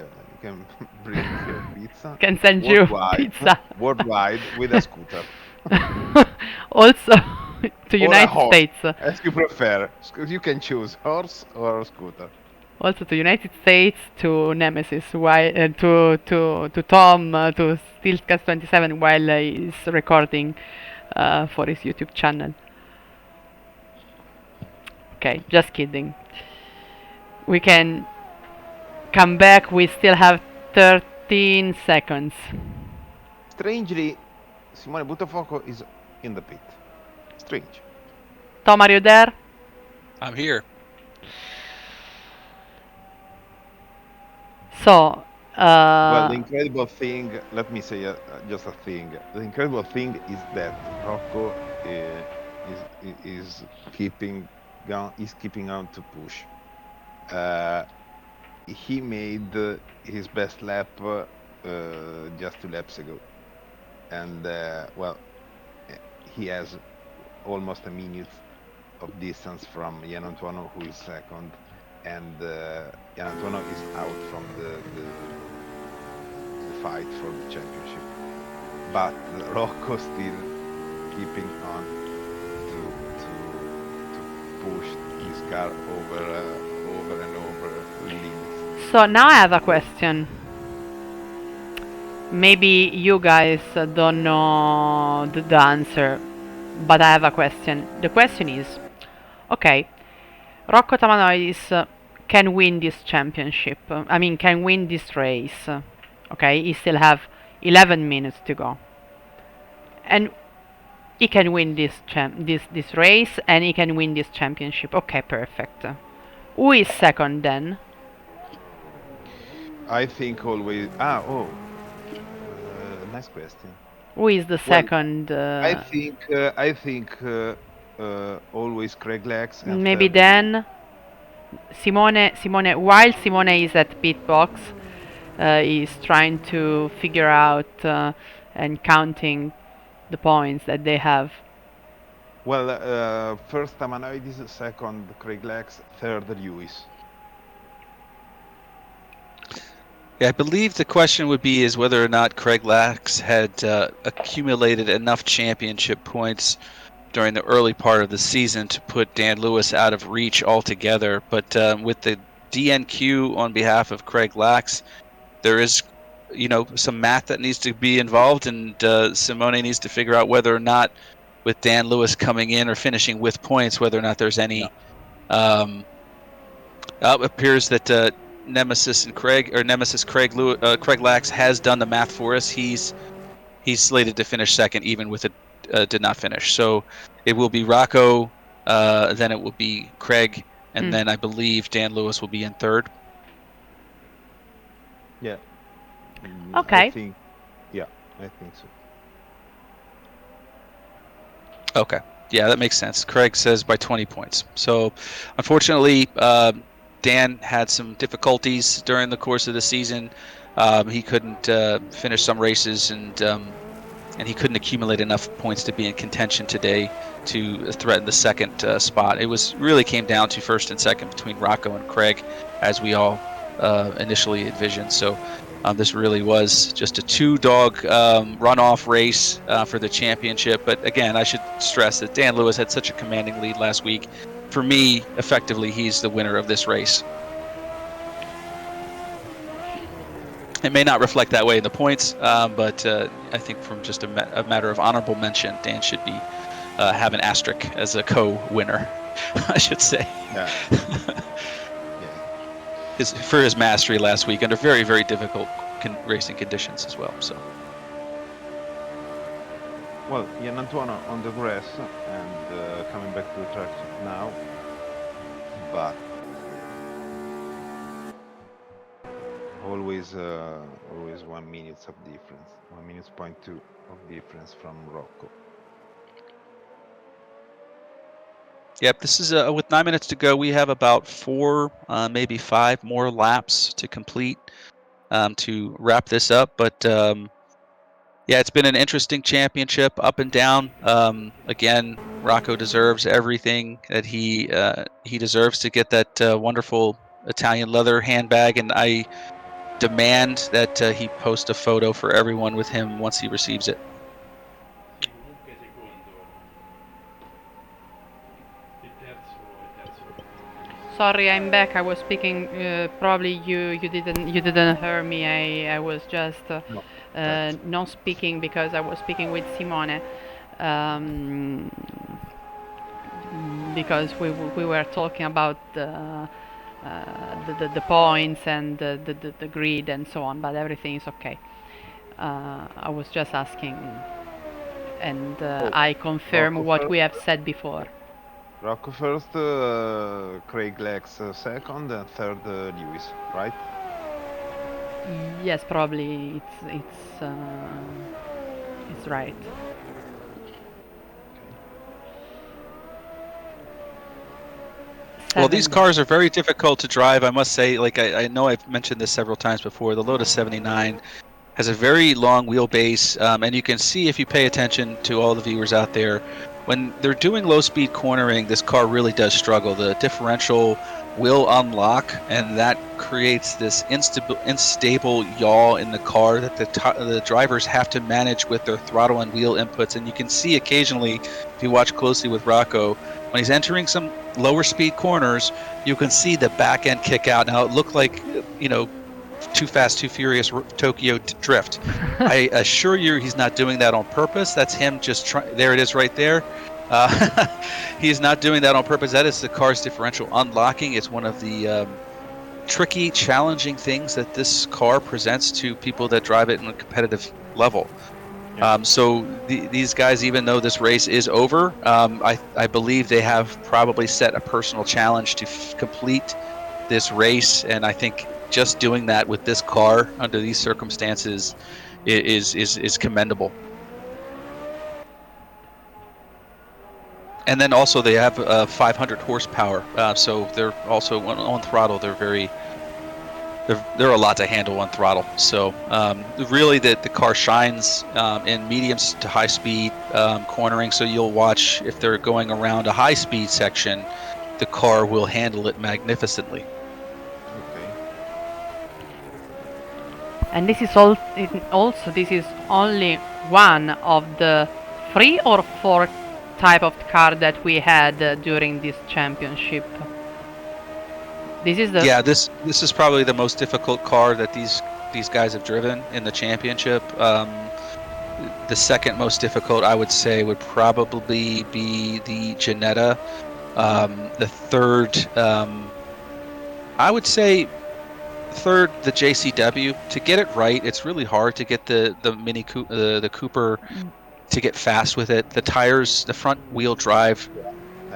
pizza can send you worldwide, pizza. worldwide with a scooter Also to or a United horse, States. as you prefer. You can choose horse or scooter. Also to United States, to Nemesis, while to Tom, to Steelcast 27 while he's recording for his YouTube channel. Okay, just kidding. We can come back. We still have 13 seconds. Strangely, Simone Buttafuoco is in the pit. Strange. Tom, are you there? I'm here. So, Well, the incredible thing, let me say just a thing. The incredible thing is that Rocco is keeping on to push. Uh, he made his best lap just 2 laps ago, and well, he has almost a minute of distance from Jan Antuono, who is second, and Jan Antuono is out from the fight for the championship. But Rocco still keeping on to push his car over and over limits. so now I have a question. Maybe you guys don't know the answer, but I have a question. The question is, okay, Rocco Tamanoidis can win this championship. I mean, can win this race. Okay, he still have 11 minutes to go, and he can win this race, and he can win this championship. Okay, perfect. Who is second then? I think always. Nice question. Who is the Well, second? I think always Craig Lex and Maybe third Lewis. then Simone. While Simone is at pit box, is trying to figure out and counting the points that they have. Well, first Tamanoidis, second Craig Lex, third Lewis. Yeah, I believe the question would be is whether or not Craig Lax had accumulated enough championship points during the early part of the season to put Dan Lewis out of reach altogether. But with the DNQ on behalf of Craig Lax, there is, some math that needs to be involved, and Simone needs to figure out whether or not, with Dan Lewis coming in or finishing with points, whether or not there's any. Appears that Nemesis Craig Lax has done the math for us. He's slated to finish second, even with it did not finish. So it will be Rocco, then it will be Craig, and then I believe Dan Lewis will be in third. Yeah. Okay. I think so. Okay. Yeah, that makes sense. Craig says by 20 points. So, unfortunately, Dan had some difficulties during the course of the season. He couldn't finish some races, and he couldn't accumulate enough points to be in contention today to threaten the second spot. It really came down to first and second between Rocco and Craig, as we all initially envisioned. So this really was just a two-dog runoff race for the championship. But again, I should stress that Dan Lewis had such a commanding lead last week. For me, effectively, he's the winner of this race. It may not reflect that way in the points, but I think from just a matter of honorable mention, Dan should be have an asterisk as a co-winner, I should say. Yeah. For his mastery last week under very, very difficult racing conditions as well. So. Well, Jan Antuono on the grass and coming back to the track now, but always 1 minute of difference, 1 minute.2 of difference from Rocco. Yep, this is with 9 minutes to go. We have about 4, maybe 5 more laps to complete to wrap this up. But yeah, it's been an interesting championship, up and down. Again, Rocco deserves everything that he deserves to get that wonderful Italian leather handbag, and I demand that he post a photo for everyone with him once he receives it. Sorry, I'm back. I was speaking. Probably you didn't hear me. I was just No, that's not speaking because I was speaking with Simone. Um, because we were talking about the points and the grid and so on, but everything is okay. I was just asking, and oh, I confirm Rocco what first. we have said before. Rocco first, Craig Lex second, and third Lewis, right? Yes, probably it's right. Okay. Well, these Seven. cars are very difficult to drive, I must say. Like I know I've mentioned this several times before. The Lotus 79 has a very long wheelbase, and you can see if you pay attention to all the viewers out there, when they're doing low speed cornering, this car really does struggle. The differential will unlock, and that creates this unstable yaw in the car that the drivers have to manage with their throttle and wheel inputs. And you can see occasionally, if you watch closely with Rocco, when he's entering some lower speed corners, you can see the back end kick out. Now it looked like, Too Fast, Too Furious Tokyo Drift. I assure you, he's not doing that on purpose. That's him just trying. There it is, right there. He's not doing that on purpose. That is the car's differential unlocking. It's one of the tricky, challenging things that this car presents to people that drive it in a competitive level. Yeah. So these guys, even though this race is over, I believe they have probably set a personal challenge to complete this race, and I think just doing that with this car under these circumstances is commendable. And then also they have 500 horsepower, so they're also on throttle. They're a lot to handle on throttle. So really, the car shines in mediums to high speed cornering. So you'll watch if they're going around a high speed section, the car will handle it magnificently. Okay. And this is also this is only one of the 3 or 4 type of car that we had during this championship. This is the Yeah, this is probably the most difficult car that these guys have driven in the championship. The second most difficult, I would say, would probably be the Janetta. The third, I would say, third, the JCW. To get it right, it's really hard to get the the Cooper to get fast with it. The tires, the front wheel drive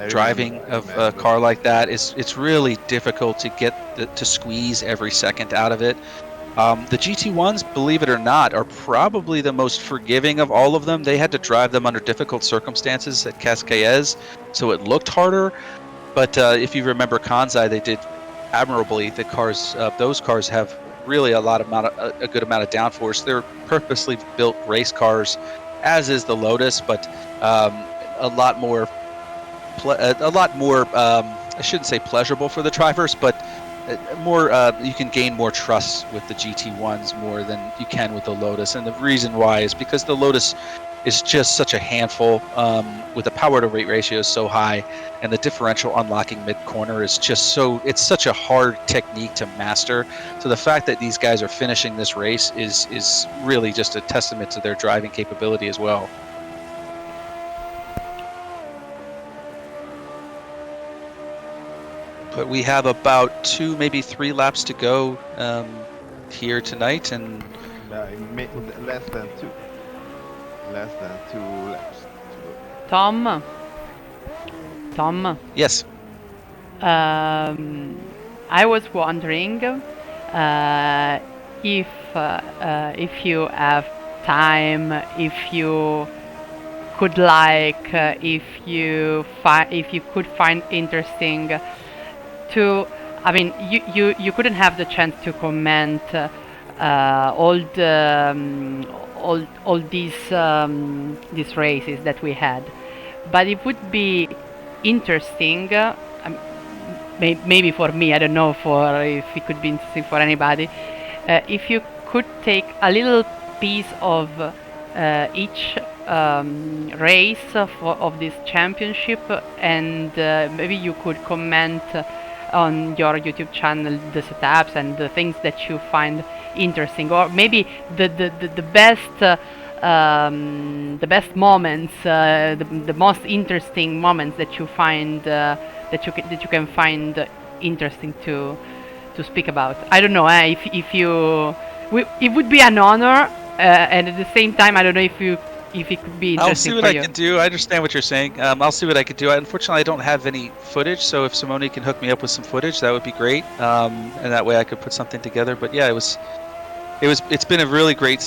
driving I of a remember. car like that is it's really difficult to get to squeeze every second out of it. The GT1s, believe it or not, are probably the most forgiving of all of them. They had to drive them under difficult circumstances at Cascais, so it looked harder. But if you remember Kansai, they did admirably. Those cars have really a good amount of downforce. They're purposely built race cars, as is the Lotus, but a lot more I shouldn't say pleasurable for the drivers, but more you can gain more trust with the GT1s more than you can with the Lotus. And the reason why is because the Lotus is just such a handful with the power to weight ratio is so high, and the differential unlocking mid corner is it's such a hard technique to master. So the fact that these guys are finishing this race is really just a testament to their driving capability as well. But we have about 2, maybe 3 laps to go here tonight, and Less than two. Less than 2 laps to go. Tom. yes, I was wondering if you have time, if you could like, if you could find interesting to, I mean, you couldn't have the chance to comment all these races that we had, but it would be interesting. Maybe for me, I don't know for if it could be interesting for anybody. If you could take a little piece of each race of this championship, and maybe you could comment on your YouTube channel the setups and the things that you find interesting, or maybe the best moments, the most interesting moments that you find that you can find interesting to speak about. I don't know if you it would be an honor, and at the same time I don't know if it could be I'll interesting see what for I you. can do. I understand what you're saying. I'll see what I can do. Unfortunately, I don't have any footage, so if Simone can hook me up with some footage, that would be great. And that way I could put something together. But yeah, it's been a really great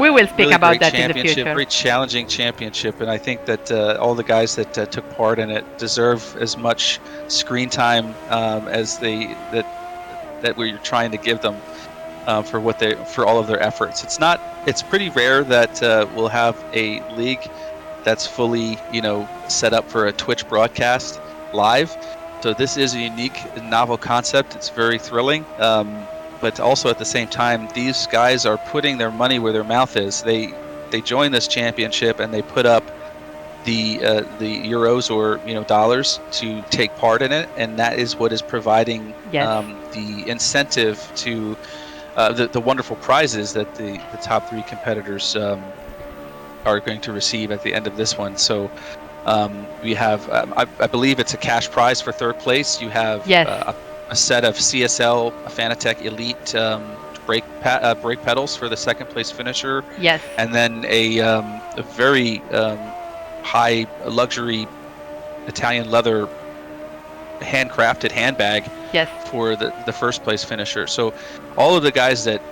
We will speak really about great that in the championship, future. very challenging championship, and I think that all the guys that took part in it deserve as much screen time as that we're trying to give them for all of their efforts. It's pretty rare that we'll have a league that's fully set up for a Twitch broadcast live. So this is a unique, novel concept. It's very thrilling. But also at the same time, these guys are putting their money where their mouth is. They join this championship and they put up the euros or dollars to take part in it, and that is what is providing Yes. the incentive to the wonderful prizes that the top three competitors are going to receive at the end of this one. So we have, I believe it's a cash prize for third place. You have Yes. a set of CSL Fanatec Elite brake pedals for the second place finisher. Yes. And then a very high luxury Italian leather handcrafted handbag. Yes. For the first place finisher. So all of the guys that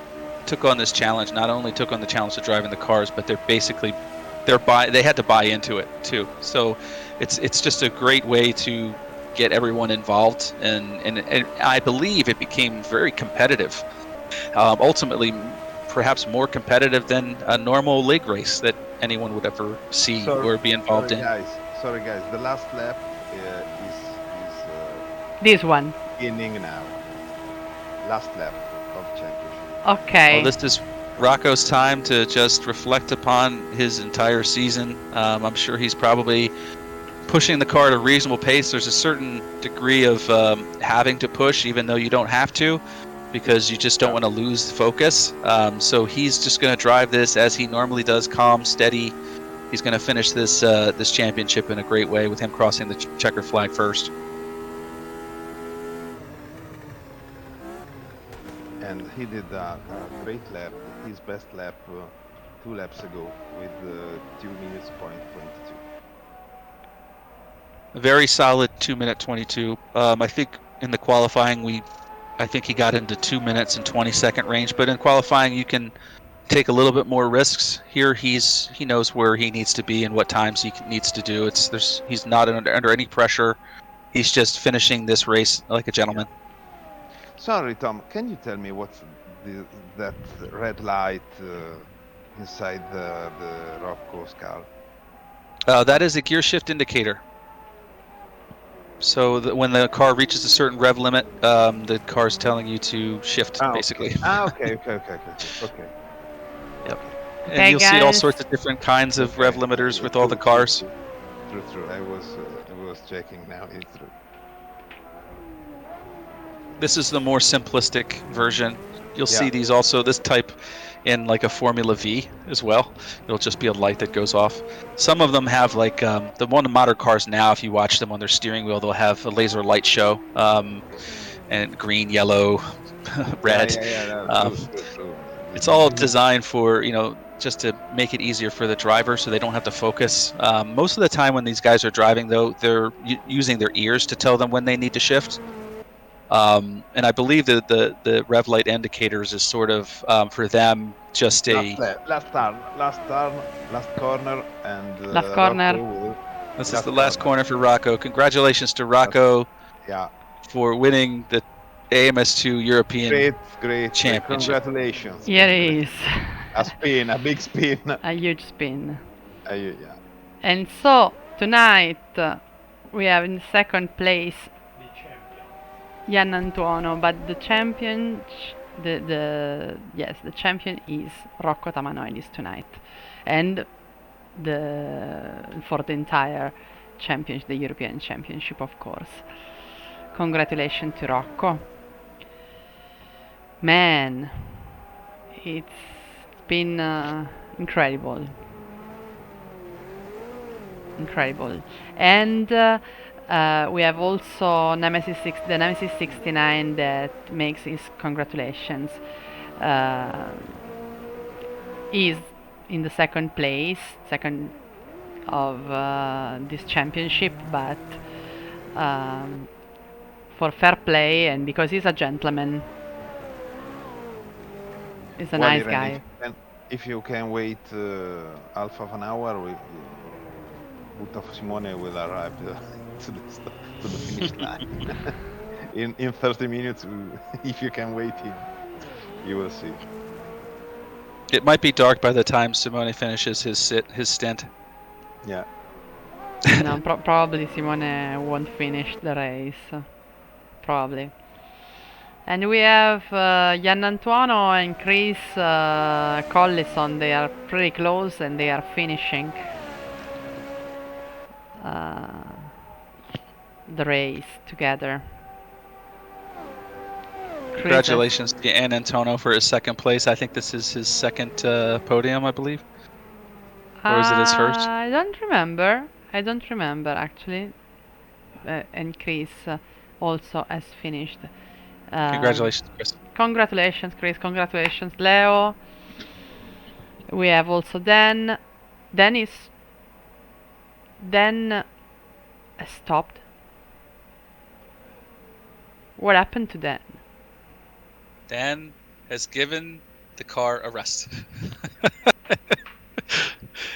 took on this challenge not only took on the challenge of driving the cars, but they had to buy into it too. So it's just a great way to get everyone involved, and I believe it became very competitive. Ultimately, perhaps more competitive than a normal league race that anyone would ever see or be involved in. Sorry guys, the last lap is This one. beginning now. Last lap of championship. Okay. Well, this is Rocco's time to just reflect upon his entire season. I'm sure he's probably pushing the car at a reasonable pace. There's a certain degree of having to push, even though you don't have to, because you just don't want to lose focus. So he's just going to drive this as he normally does, calm, steady. He's going to finish this championship in a great way with him crossing the checker flag first. And he did a great lap, his best lap 2 laps ago with 2 minutes point 22. A very solid 2 minute 22. I think in the qualifying I think he got into 2 minutes and 20-second range, but in qualifying you can take a little bit more risks. Here he knows where he needs to be and what times he needs to do. He's not under any pressure. He's just finishing this race like a gentleman. Sorry, Tom, can you tell me what's that red light inside the Rocco's car? That is a gear shift indicator. So when the car reaches a certain rev limit, the car's telling you to shift, basically. Okay. Yep. Okay, and you'll see all guys. sorts of different kinds of rev limiters with all the cars. True. I was checking now. It's true. This is the more simplistic version. You'll see Yeah. these also, this type in like a Formula V as well. It'll just be a light that goes off. Some of them have like the modern cars now, if you watch them on their steering wheel, they'll have a laser light show, and green, yellow, red. True. It's all designed for, just to make it easier for the driver so they don't have to focus. Most of the time when these guys are driving, though, they're using their ears to tell them when they need to shift. And I believe that the rev light indicators is sort of for them just a last corner, and Last corner. this is the last corner for Rocco. Congratulations to Rocco for winning the AMS2 European great Championship. Congratulations. Here it is. A big spin. A huge spin. Yeah. And so tonight we have in second place Jan Antuono, but the champion, the champion is Rocco Tamanoidis tonight, and for the entire championship, the European Championship, of course. Congratulations to Rocco. Man, it's been incredible. And we have also the Nemesis 69 that makes his congratulations. Is in the second of this championship, but for fair play and because he's a gentleman, he's a nice guy. If you can wait half of an hour, Gustav Simone will arrive to the finish line. in 30 minutes, if you can wait, you will see. It might be dark by the time Simone finishes his stint. Yeah. No, probably Simone won't finish the race. Probably. And we have Jan Antuono and Chris Collison. They are pretty close and they are finishing the race together. Congratulations to Jan Antuono for his second place. I think this is his second podium, I believe. Or is it his first? I don't remember actually. And Chris also has finished. Congratulations, Chris. Congratulations, Chris. Congratulations, Leo. We have also Dan. Dan stopped. What happened to Dan? Dan has given the car a rest.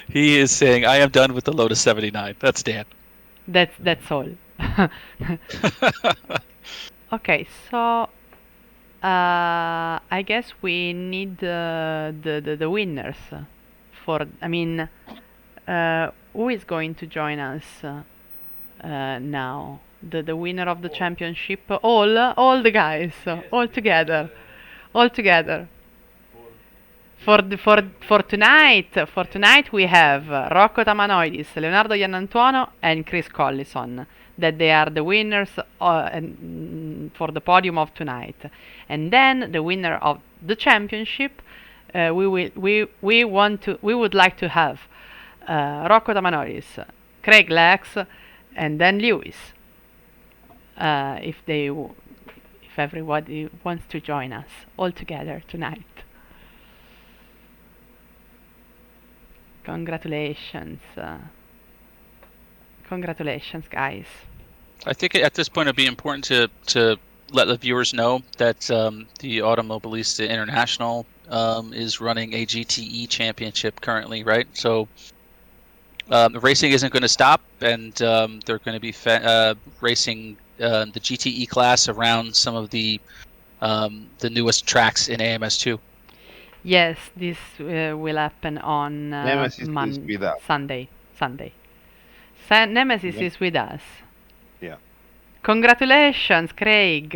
He is saying, "I am done with the Lotus 79." That's Dan. That's all. Okay, so I guess we need the winners for. I mean, who is going to join us now? The winner of the championship. All the guys, all together. For tonight we have Rocco Tamanoidis, Leonardo Iannantuono, and Chris Collison. That they are the winners for the podium of tonight. And then the winner of the championship, we would like to have Rocco Tamanoidis, Craig Lex, and Dan Lewis. If everybody wants to join us all together tonight. Congratulations, guys. I think at this point it'd be important to let the viewers know that the Automobilista International is running a GTE championship currently, right? So the racing isn't going to stop, and they're going to be racing the GTE class around some of the newest tracks in AMS2. Yes, this will happen on Sunday. Nemesis is with us. Yeah. Congratulations, Craig.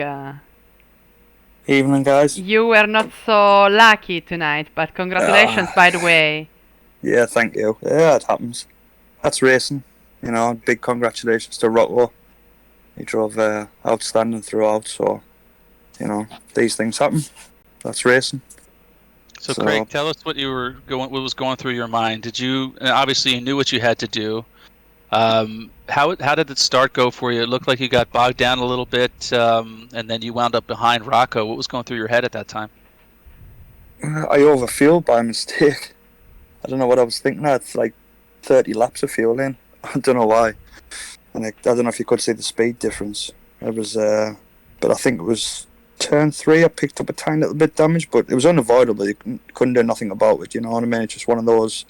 Evening, guys. You were not so lucky tonight, but congratulations, by the way. Yeah, thank you. Yeah, it happens. That's racing. You know, big congratulations to Rocco. He drove outstanding throughout, so, you know, these things happen. That's racing. So Craig, tell us what was going through your mind. Did you obviously you knew what you had to do? How did the start go for you? It looked like you got bogged down a little bit, and then you wound up behind Rocco. What was going through your head at that time? I overfueled by mistake. I don't know what I was thinking. I had like 30 laps of fuel in. I don't know why. And I don't know if you could see the speed difference. It was but I think it was turn 3 I picked up a tiny little bit damage, but it was unavoidable. You couldn't do nothing about it, you know what I mean? It's just one of those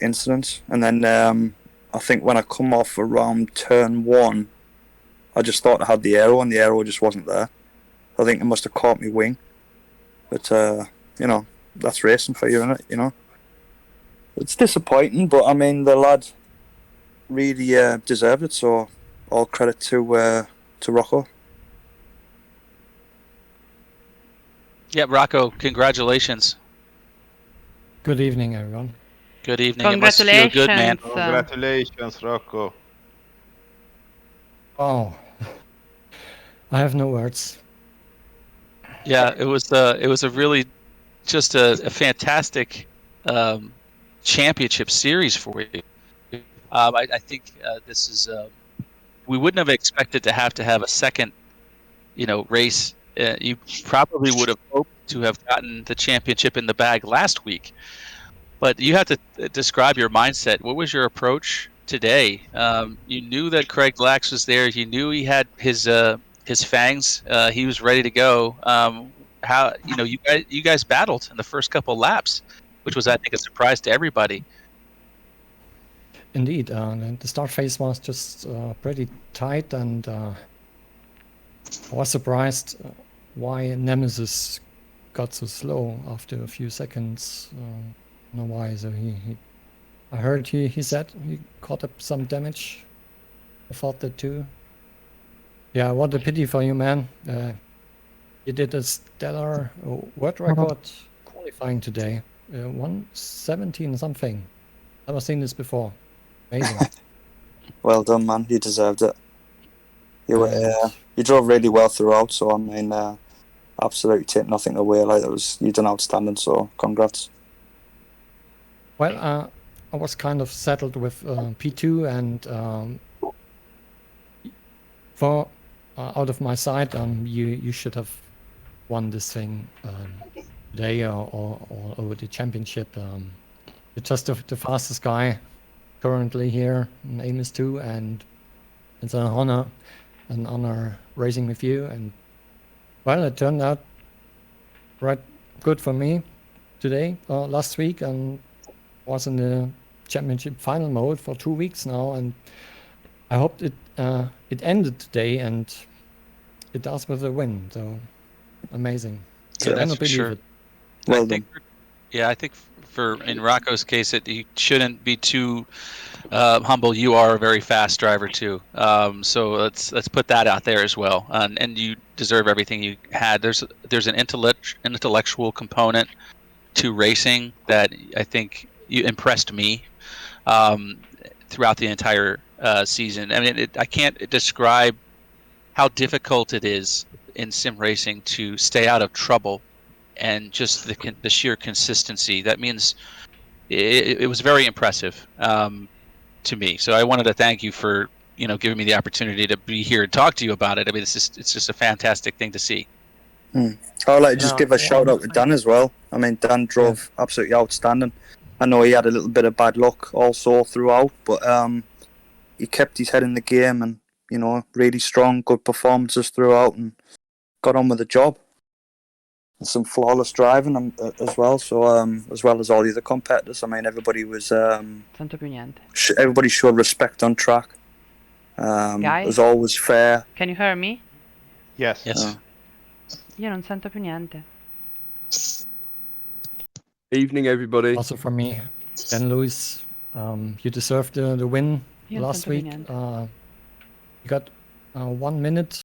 incidents. And then I think when I come off around turn 1, I just thought I had the aero, and the aero just wasn't there. I think it must have caught me wing. But, you know, that's racing for you, isn't it? You know? It's disappointing, but I mean, the lad really deserved it, so all credit to Rocco. Yeah, Rocco, congratulations. Good evening, everyone. Good evening. It must feel good, man. Congratulations, Rocco. Oh, I have no words. Yeah, it was a really just a fantastic championship series for you. I think this is we wouldn't have expected to have a second, race. You probably would have hoped to have gotten the championship in the bag last week, but you have to describe your mindset. What was your approach today? You knew that Craig Lax was there. You knew he had his fangs. He was ready to go. How you guys battled in the first couple laps, which was, I think, a surprise to everybody. Indeed, the start phase was just pretty tight, and I was surprised why Nemesis got so slow after a few seconds. I don't know why. So I heard he said he caught up some damage. I thought that too. Yeah, what a pity for you, man. You did a stellar world record qualifying today. 1:17 something. Never seen this before. Amazing. Well done, man. You deserved it. You drove really well throughout, so I mean, absolutely take nothing away. Like you done outstanding. So congrats. Well, I was kind of settled with P2, and for out of my sight, you should have won this thing today or over the championship. You're just the fastest guy currently here in Amos 2, and it's an honor racing with you. And well, it turned out right good for me today, last week, and was in the championship final mode for 2 weeks now, and I hoped it ended today, and it does with a win. So amazing. Yeah, I that's cannot for believe sure. it. Well I think, I think in Rocco's case, he shouldn't be too humble. You are a very fast driver too. So let's put that out there as well. And you deserve everything you had. There's an intellectual component to racing that I think you impressed me throughout the entire season. I mean, I can't describe how difficult it is in sim racing to stay out of trouble, and just the sheer consistency. That means it was very impressive to me. So I wanted to thank you for giving me the opportunity to be here and talk to you about it. I mean, it's just a fantastic thing to see. I would like to just No, give a shout out to Dan as well. I mean, Dan drove absolutely outstanding. I know he had a little bit of bad luck also throughout, but he kept his head in the game, and really strong, good performances throughout, and got on with the job. And some flawless driving as well. So as well as all the other competitors, I mean, everybody was everybody showed respect on track. Guys? It was always fair. Can you hear me? Yes. Io non sento più niente. Evening, everybody. Also from me, Dan Lewis, you deserved the win last week. You got 1 minute,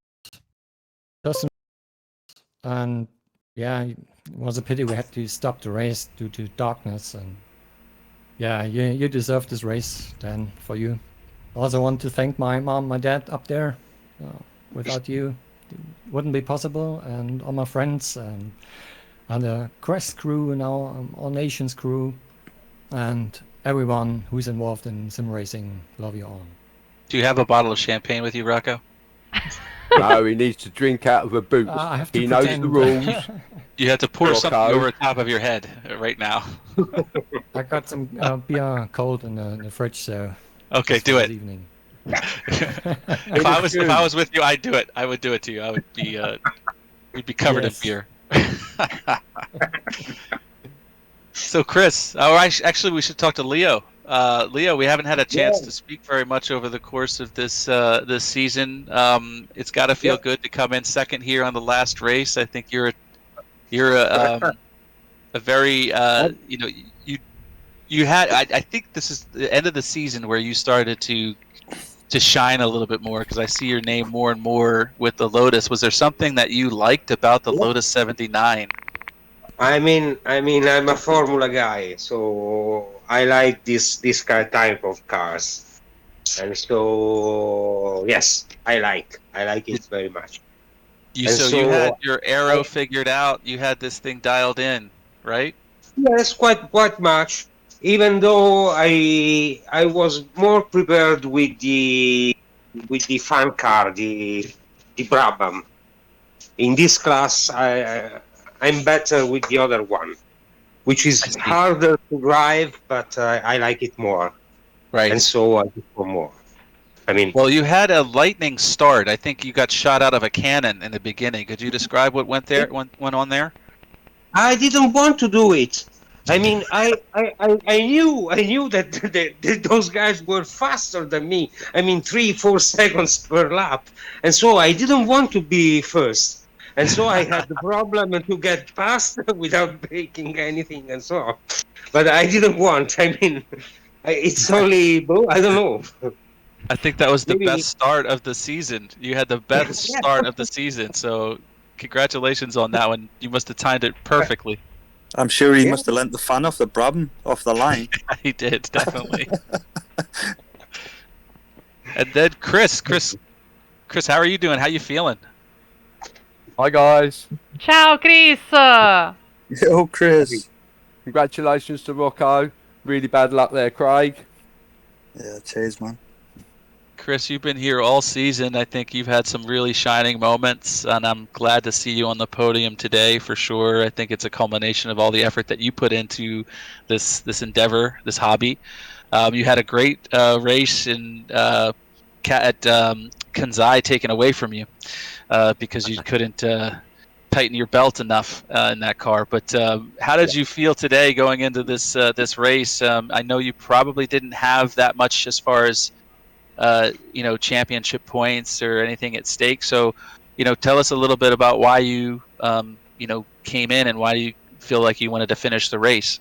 and yeah, it was a pity we had to stop the race due to darkness. And yeah, you deserve this race, Dan, for you. I also want to thank my mom, my dad up there. Without you, it wouldn't be possible, and all my friends and the Crest crew and our All Nations crew, and everyone who's involved in sim racing. Love you all. Do you have a bottle of champagne with you, Rocco? No, he needs to drink out of a boot. I have to He knows pretend. the rules. You have to pour Rocco. something over the top of your head right now. I got some beer cold in the fridge, so Okay, just do for it. this evening. If I was with you, I'd do it. I would do it to you. I would be we'd be covered Yes. in beer. So Chris, actually we should talk to Leo. Leo, we haven't had a chance to speak very much over the course of this this season. It's got to feel good to come in second here on the last race. I think you're a very you know you had I think this is the end of the season where you started to shine a little bit more, because I see your name more and more with the Lotus. Was there something that you liked about the Lotus 79? I mean, I'm a Formula guy, so I like this type of cars, and so yes, I like it very much. So you had your aero figured out. You had this thing dialed in, right? Yes, quite much. Even though I was more prepared with the fan car, the Brabham. In this class, I'm better with the other one, which is harder to drive, but I like it more. Right. And so I go more. I mean, well, you had a lightning start. I think you got shot out of a cannon in the beginning. Could you describe what went on there? I didn't want to do it. I mean, I knew that those guys were faster than me. I mean, 3-4 seconds per lap, and so I didn't want to be first. And so I had the problem to get past without breaking anything and so on. But I didn't want. I mean, it's only I don't know. I think that was the best start of the season. You had the best start of the season. So congratulations on that one. You must have timed it perfectly. I'm sure he must have lent the fan off the Brabham off the line. He did, definitely. And then Chris, how are you doing? How you feeling? Hi guys. Ciao, Chris! Yo, Chris. Congratulations to Rocco. Really bad luck there, Craig. Yeah, cheers, man. Chris, you've been here all season. I think you've had some really shining moments, and I'm glad to see you on the podium today for sure. I think it's a culmination of all the effort that you put into this endeavor, this hobby. You had a great race at Kanzai taken away from you because you couldn't tighten your belt enough in that car. But how did you feel today going into this race? I know you probably didn't have that much as far as championship points or anything at stake. So, tell us a little bit about why you, came in and why you feel like you wanted to finish the race.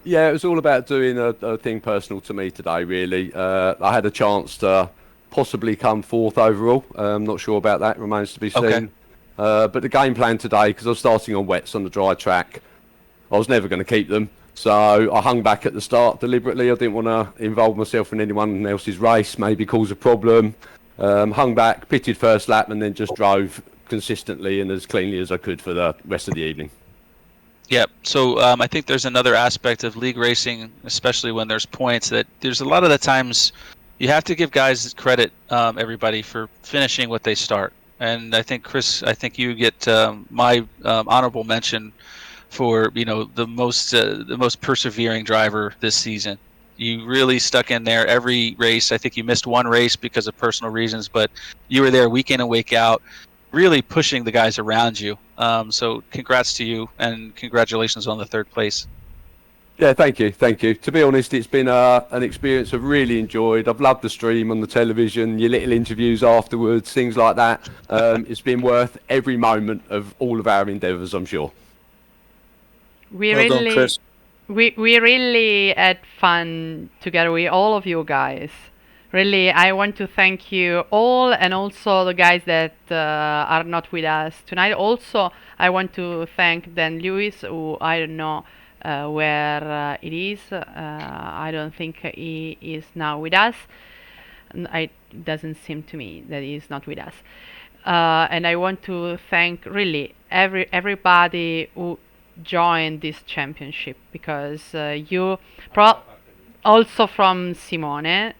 Yeah, it was all about doing a thing personal to me today, really. I had a chance to possibly come fourth overall. I'm not sure about that, remains to be seen. Okay. But the game plan today, because I was starting on wets on the dry track, I was never going to keep them. So I hung back at the start deliberately. I didn't want to involve myself in anyone else's race, maybe cause a problem. Hung back, pitted first lap, and then just drove consistently and as cleanly as I could for the rest of the evening. Yep. So I think there's another aspect of league racing, especially when there's points, that there's a lot of the times you have to give guys credit, everybody, for finishing what they start. And I think, Chris, you get my honorable mention for the most persevering driver this season. You really stuck in there every race. I think you missed one race because of personal reasons, but you were there week in and week out, really pushing the guys around you. So congrats to you, and congratulations on the third place. Yeah, thank you. To be honest, it's been an experience I've really enjoyed. I've loved the stream on the television, your little interviews afterwards, things like that. It's been worth every moment of all of our endeavours, I'm sure. We Well done, really, Chris. we really had fun together with all of you guys. Really, I want to thank you all, and also the guys that are not with us tonight. Also, I want to thank Dan Lewis, who I don't know where it is. I don't think he is now with us. It doesn't seem to me that he is not with us. And I want to thank really everybody who joined this championship, because also from Simone.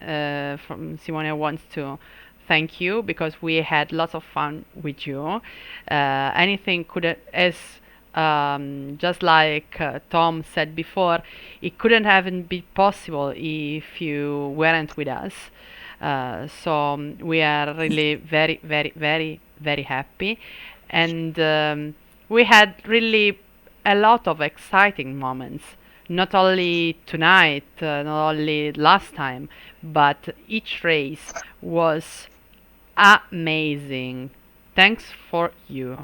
Simone wants to thank you, because we had lots of fun with you. Anything could, as just like Tom said before, it couldn't have been possible if you weren't with us. So we are really very, very, very, very happy, and we had really a lot of exciting moments. Not only tonight, not only last time, but each race was amazing. Thanks for you.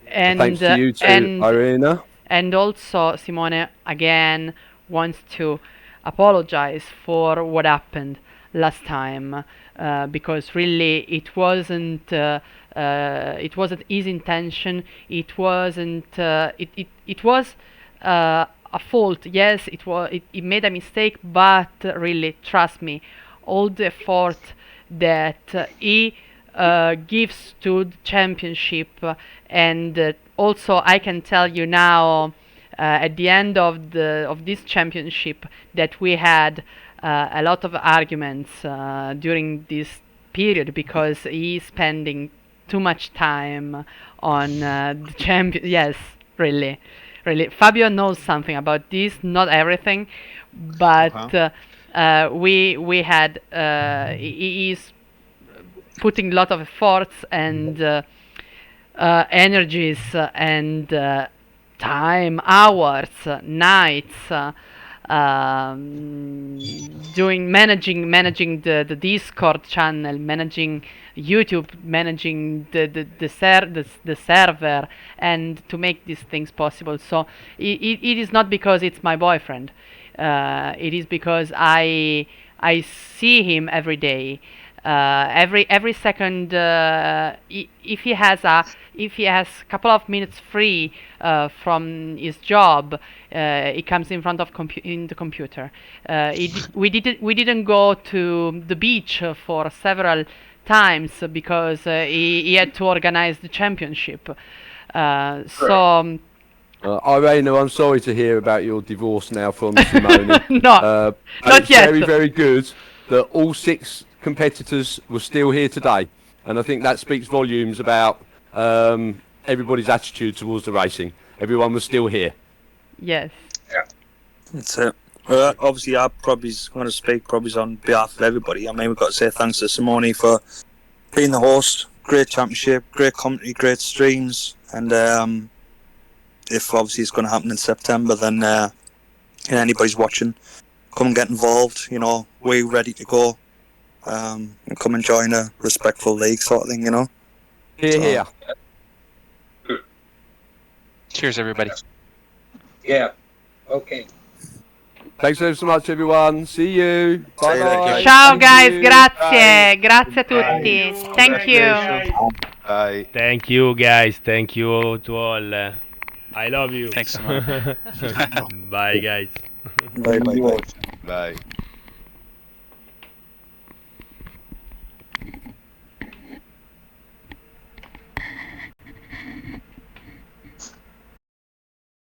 Thanks And to you too, Irina. and also Simone again wants to apologize for what happened last time, because really it wasn't his intention. It wasn't it was a fault. Yes, it made a mistake, but really trust me, all the effort that he gives to the championship, and also I can tell you now, at the end of this championship, that we had a lot of arguments during this period because he's spending too much time on the champion. Yes, really, really. Fabio knows something about this, not everything, but we had he is putting a lot of efforts and energies and time, hours, nights, doing managing the Discord channel, managing YouTube, managing the server, and to make these things possible. So it is not because it's my boyfriend. It is because I see him every day. Every second, if he has a couple of minutes free from his job, he comes in front of in the computer. We didn't go to the beach for several times because he had to organize the championship. So Irina, I'm sorry to hear about your divorce now from Simone. no, not it's yet. very, very good that all 6 competitors were still here today, and I think that speaks volumes about everybody's attitude towards the racing. Everyone was still here. Yes. That's it. Obviously, I probably want to speak on behalf of everybody. I mean, we've got to say thanks to Simone for being the host. Great championship, great commentary, great streams, and if obviously it's going to happen in September, then anybody's watching, come and get involved. You know, we're ready to go. And come and join a respectful league sort of thing. You know. Here. Cheers, everybody. Yeah. Okay. Thanks so much, everyone. See you. Bye bye. Ciao guys, grazie. Grazie a tutti. Thank you. Bye. Thank you, guys. Thank you to all. I love you. Thanks so much. Bye, guys. Bye. Bye.